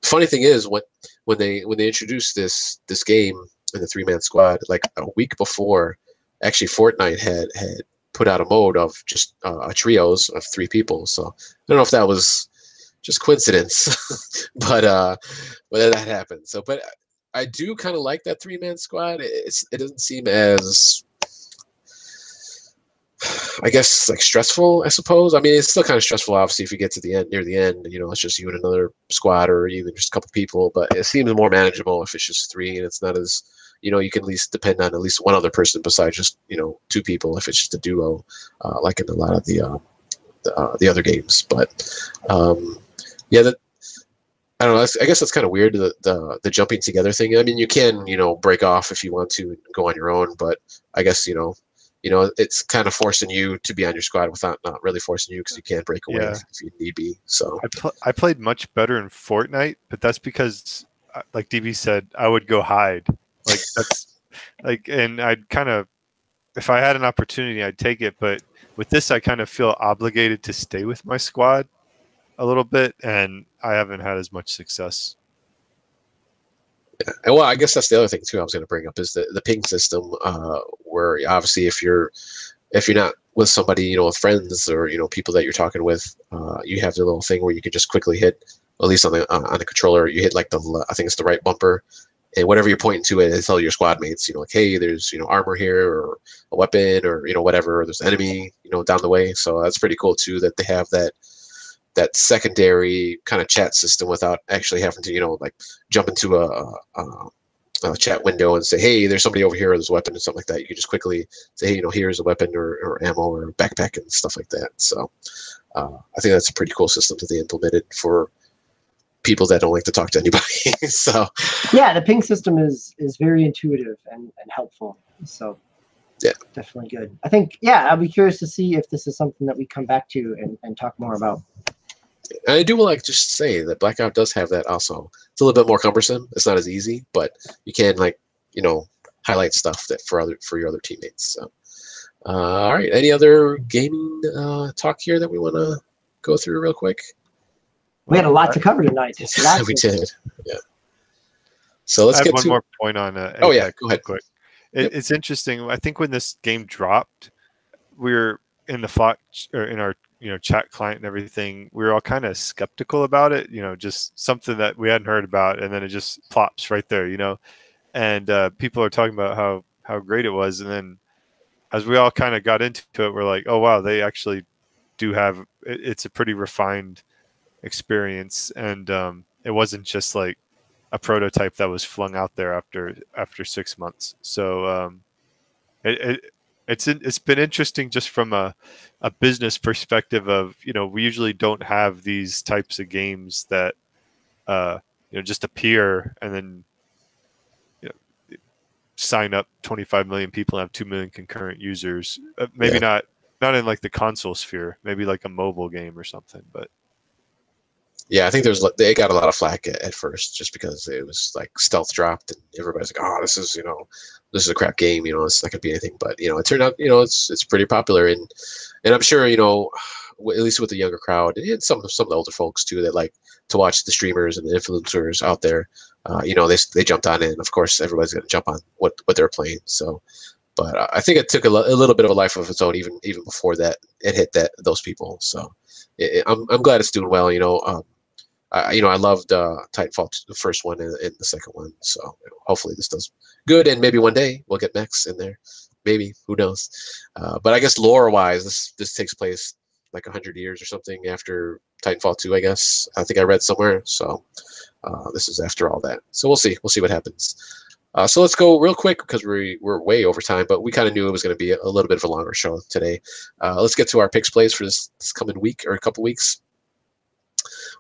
Funny thing is when they introduced this game in the 3-man squad, like a week before, actually Fortnite had put out a mode of just trios of 3 people. So I don't know if that was just coincidence, but that happened. So, but I do kind of like that 3-man squad. It doesn't seem as, I guess, like stressful, I suppose. I mean, it's still kind of stressful, obviously, if you get to the end, near the end, it's just you and another squad or even just a couple people, but it seems more manageable if it's just 3 and it's not as, you can at least depend on at least one other person besides just, 2 people if it's just a duo, like in a lot of the other games. But, yeah, I don't know. I guess that's kind of weird, the jumping together thing. I mean, you can, break off if you want to and go on your own, but I guess, it's kind of forcing you to be on your squad without not really forcing you because you can't break away if you need be. So I played much better in Fortnite, but that's because, like DB said, I would go hide. Like that's like, and I'd kind of, if I had an opportunity, I'd take it. But with this, I kind of feel obligated to stay with my squad a little bit, and I haven't had as much success. Yeah. And well, I guess that's the other thing too I was going to bring up is the ping system, where obviously if you're not with somebody, with friends or people that you're talking with, you have the little thing where you can just quickly hit, at least on the controller, you hit like I think it's the right bumper, and whatever you're pointing to it tell your squad mates, like, hey, there's armor here or a weapon or whatever, or there's an enemy down the way. So that's pretty cool too that they have that secondary kind of chat system without actually having to like jump into a chat window and say, hey, there's somebody over here, or there's a weapon and something like that. You can just quickly say, hey, here's a weapon or ammo or backpack and stuff like that. So I think that's a pretty cool system that they implemented for people that don't like to talk to anybody. So yeah, the ping system is very intuitive and helpful. So Yeah. Definitely good. I think, yeah, I'll be curious to see if this is something that we come back to and talk more about. And I do like just say that Blackout does have that also. It's a little bit more cumbersome. It's not as easy, but you can highlight stuff that for your other teammates. So, all right. Any other gaming talk here that we want to go through real quick? We had a lot to cover tonight. We did. Yeah. So let's I have get one to more point on Apex. Oh yeah, go ahead. Quick. It's interesting. I think when this game dropped, we were in the Flock or in our chat client and everything. We were all kind of skeptical about it. Just something that we hadn't heard about, and then it just plops right there. And people are talking about how great it was, and then as we all kind of got into it, we're like, oh wow, they actually do have. It's a pretty refined experience, and it wasn't just like a prototype that was flung out there after 6 months. So it's been interesting just from a business perspective of we usually don't have these types of games that just appear and then sign up 25 million people and have 2 million concurrent users. Maybe not in like the console sphere, maybe like a mobile game or something, but. Yeah, I think they got a lot of flack at first just because it was like stealth dropped and everybody's like, oh, this is a crap game, it's not gonna be anything. But it turned out it's pretty popular, and I'm sure at least with the younger crowd and some of the older folks too that like to watch the streamers and the influencers out there, they jumped on it, and of course everybody's gonna jump on what they're playing. So, but I think it took a little bit of a life of its own even before that it hit those people. So I'm glad it's doing well. I loved Titanfall, the first one and the second one. So hopefully this does good, and maybe one day we'll get mechs in there. Maybe, who knows? But I guess lore-wise, this takes place like 100 years or something after Titanfall 2. I guess I think I read somewhere. So this is after all that. So we'll see. We'll see what happens. So let's go real quick because we're way over time, but we kind of knew it was going to be a little bit of a longer show today. Let's get to our picks plays for this coming week or a couple weeks.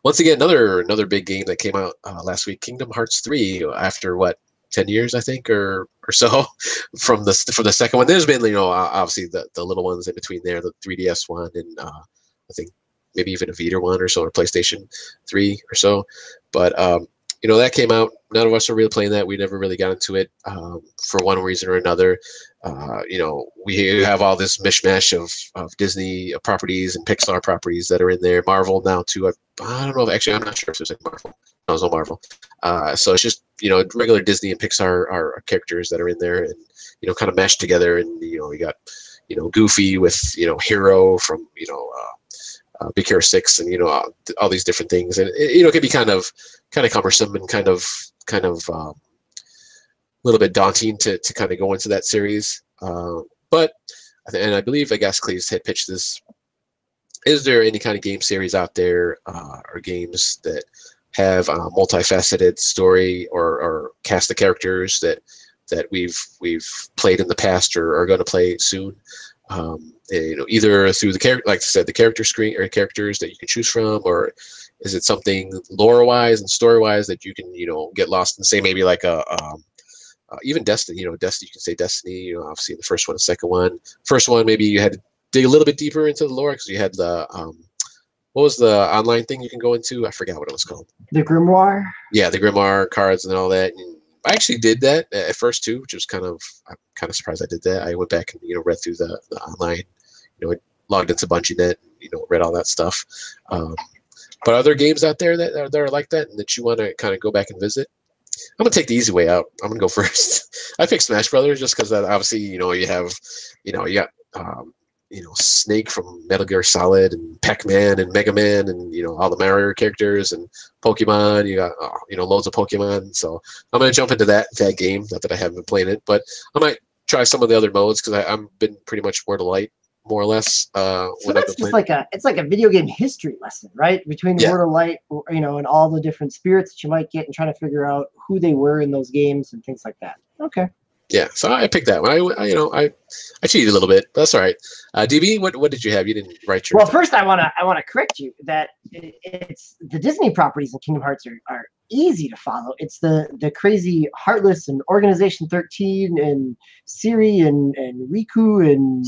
Once again, another big game that came out last week, Kingdom Hearts 3. After 10 years, I think, or so from the second one. There's been obviously the little ones in between there, the 3DS one, and I think maybe even a Vita one or so, or PlayStation 3 or so. But that came out. None of us are really playing that. We never really got into it for one reason or another. We have all this mishmash of Disney properties and Pixar properties that are in there. Marvel now too. I don't know. Actually, I'm not sure if there's any Marvel. No, there's no Marvel. So it's just regular Disney and Pixar are characters that are in there and kind of mashed together. And we got Goofy with Hero from Big Hero 6 and all these different things. And it can be kind of cumbersome and kind of a little bit daunting to kind of go into that series. But I believe Cleves had pitched this. Is there any kind of game series out there or games that have a multifaceted story or cast of characters that we've played in the past or are going to play soon? Either through the character, like I said, the character screen or characters that you can choose from, or is it something lore-wise and story-wise that you can get lost in? Say maybe like even Destiny. Destiny. You can say Destiny. Obviously the first one, the second one. First one, maybe you had to dig a little bit deeper into the lore because you had the what was the online thing you can go into? I forgot what it was called. The Grimoire. Yeah, the Grimoire cards and all that. And I actually did that at first too, which was I'm kind of surprised I did that. I went back and read through the online, logged into BungieNet, read all that stuff. But are there games out there that are like that and that you want to kind of go back and visit? I'm gonna take the easy way out. I'm gonna go first. I picked Smash Brothers just because obviously you have you got Snake from Metal Gear Solid and Pac-Man and Mega Man and all the Mario characters and Pokemon. You got loads of Pokemon. So I'm gonna jump into that game. Not that I haven't been playing it, but I might try some of the other modes because I've been pretty much Word of Light more or less. So that's just like a video game history lesson, right? Between the Word of Light, and all the different spirits that you might get and trying to figure out who they were in those games and things like that. Okay. Yeah, so I picked that one. I cheated a little bit, but that's all right. DB, what did you have? You didn't write your. Well, first I wanna correct you that it's the Disney properties in Kingdom Hearts are easy to follow. It's the crazy Heartless and Organization 13 and Siri and Riku and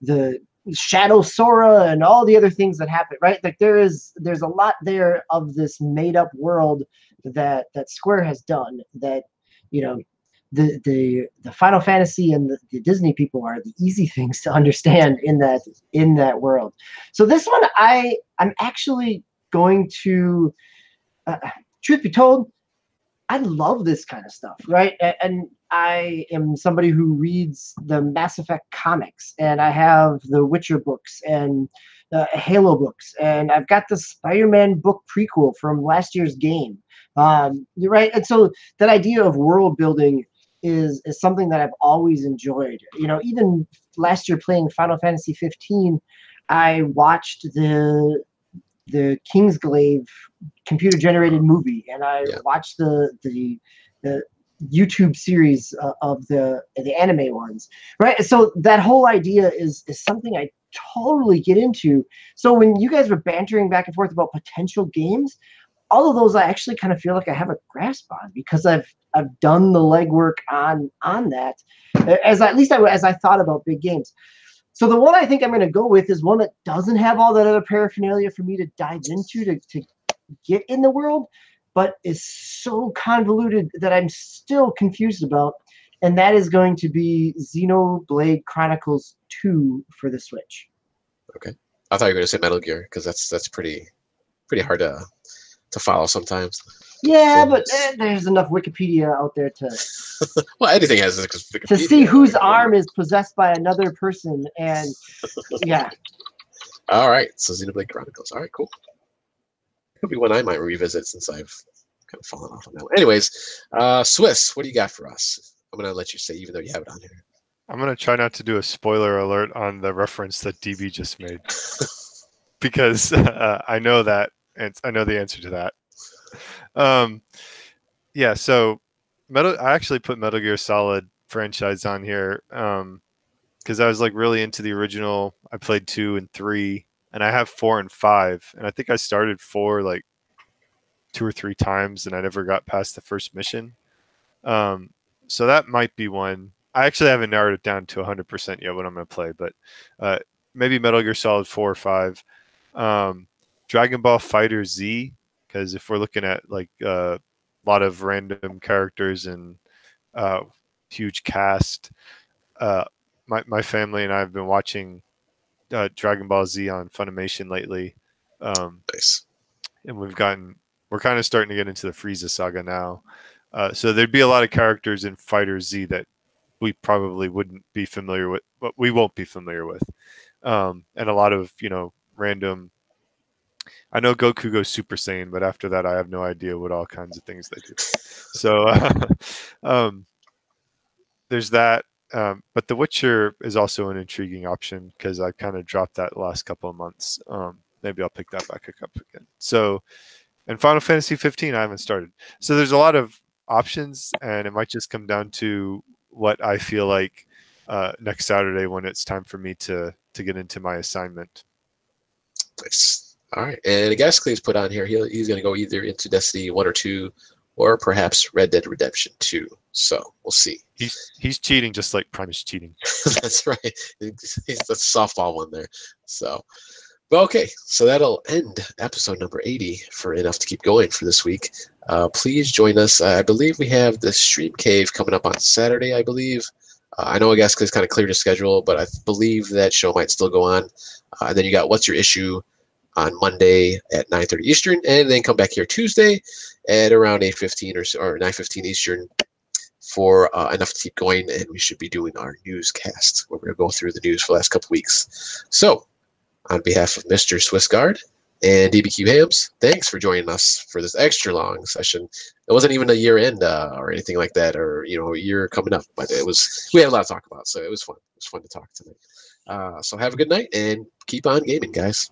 the Shadow Sora and all the other things that happen, right? Like there's a lot there of this made up world that Square has done that, the Final Fantasy and the Disney people are the easy things to understand in that world. So this one I'm actually going to truth be told, I love this kind of stuff, right? And I am somebody who reads the Mass Effect comics, and I have the Witcher books and Halo books, and I've got the Spider-Man book prequel from last year's game. You're right, and so that idea of world building is something that I've always enjoyed. Even last year playing Final Fantasy 15, I watched the Kingsglaive computer generated movie, and I watched the YouTube series of the anime ones, right? So that whole idea is something I totally get into. So when you guys were bantering back and forth about potential games, all of those I actually kind of feel like I have a grasp on because I've done the legwork on that as I thought about big games. So the one I think I'm going to go with is one that doesn't have all that other paraphernalia for me to dive into to get in the world, but is so convoluted that I'm still confused about, and that is going to be Xenoblade Chronicles 2 for the Switch. Okay, I thought you were going to say Metal Gear because that's pretty hard to follow sometimes. Yeah, but there's enough Wikipedia out there to well, anything has Wikipedia. To see whose arm is possessed by another person, and yeah. All right, so Xenoblade Chronicles. All right, cool. Could be one I might revisit since I've kind of fallen off on that one. Anyways, Swiss, what do you got for us? I'm going to let you say, even though you have it on here. I'm going to try not to do a spoiler alert on the reference that DB just made because I know that, and I know the answer to that. Yeah, so I actually put Metal Gear Solid franchise on here because I was like really into the original. I played 2 and 3, and I have 4 and 5, and I think I started 4 like 2 or 3 times, and I never got past the first mission. So that might be one. I actually haven't narrowed it down to 100% yet what I'm going to play, but maybe Metal Gear Solid 4 or 5. Dragon Ball Fighter Z, because if we're looking at like a lot of random characters and huge cast, my family and I have been watching Dragon Ball Z on Funimation lately. Nice. And we're kind of starting to get into the Frieza saga now. So there'd be a lot of characters in Fighter Z that we probably wouldn't be familiar with, but we won't be familiar with. And a lot of, random. I know Goku goes Super Saiyan, but after that, I have no idea what all kinds of things they do. So there's that. But The Witcher is also an intriguing option because I kind of dropped that the last couple of months. Maybe I'll pick that back up again. So, and Final Fantasy 15, I haven't started. So there's a lot of options, and it might just come down to what I feel like next Saturday when it's time for me to get into my assignment. Nice. All right, and Gascal's put on here. He's going to go either into Destiny 1 or 2, or perhaps Red Dead Redemption 2. So we'll see. He's cheating just like Prime is cheating. That's right. He's the softball one there. So, but okay. So that'll end episode number 80 for Enough to Keep Going for this week. Please join us. I believe we have the Stream Cave coming up on Saturday. I believe. I know Gascal's kind of cleared his schedule, but I believe that show might still go on. And then you got What's Your Issue on Monday at 9:30 Eastern, and then come back here Tuesday at around 8:15 or 9:15 Eastern for Enough to Keep Going, and we should be doing our newscast where we're going to go through the news for the last couple weeks. So, on behalf of Mr. Swissguard and DBQ Hams, thanks for joining us for this extra long session. It wasn't even a year end or anything like that, or a year coming up, but we had a lot to talk about, so it was fun. It was fun to talk tonight. So have a good night and keep on gaming, guys.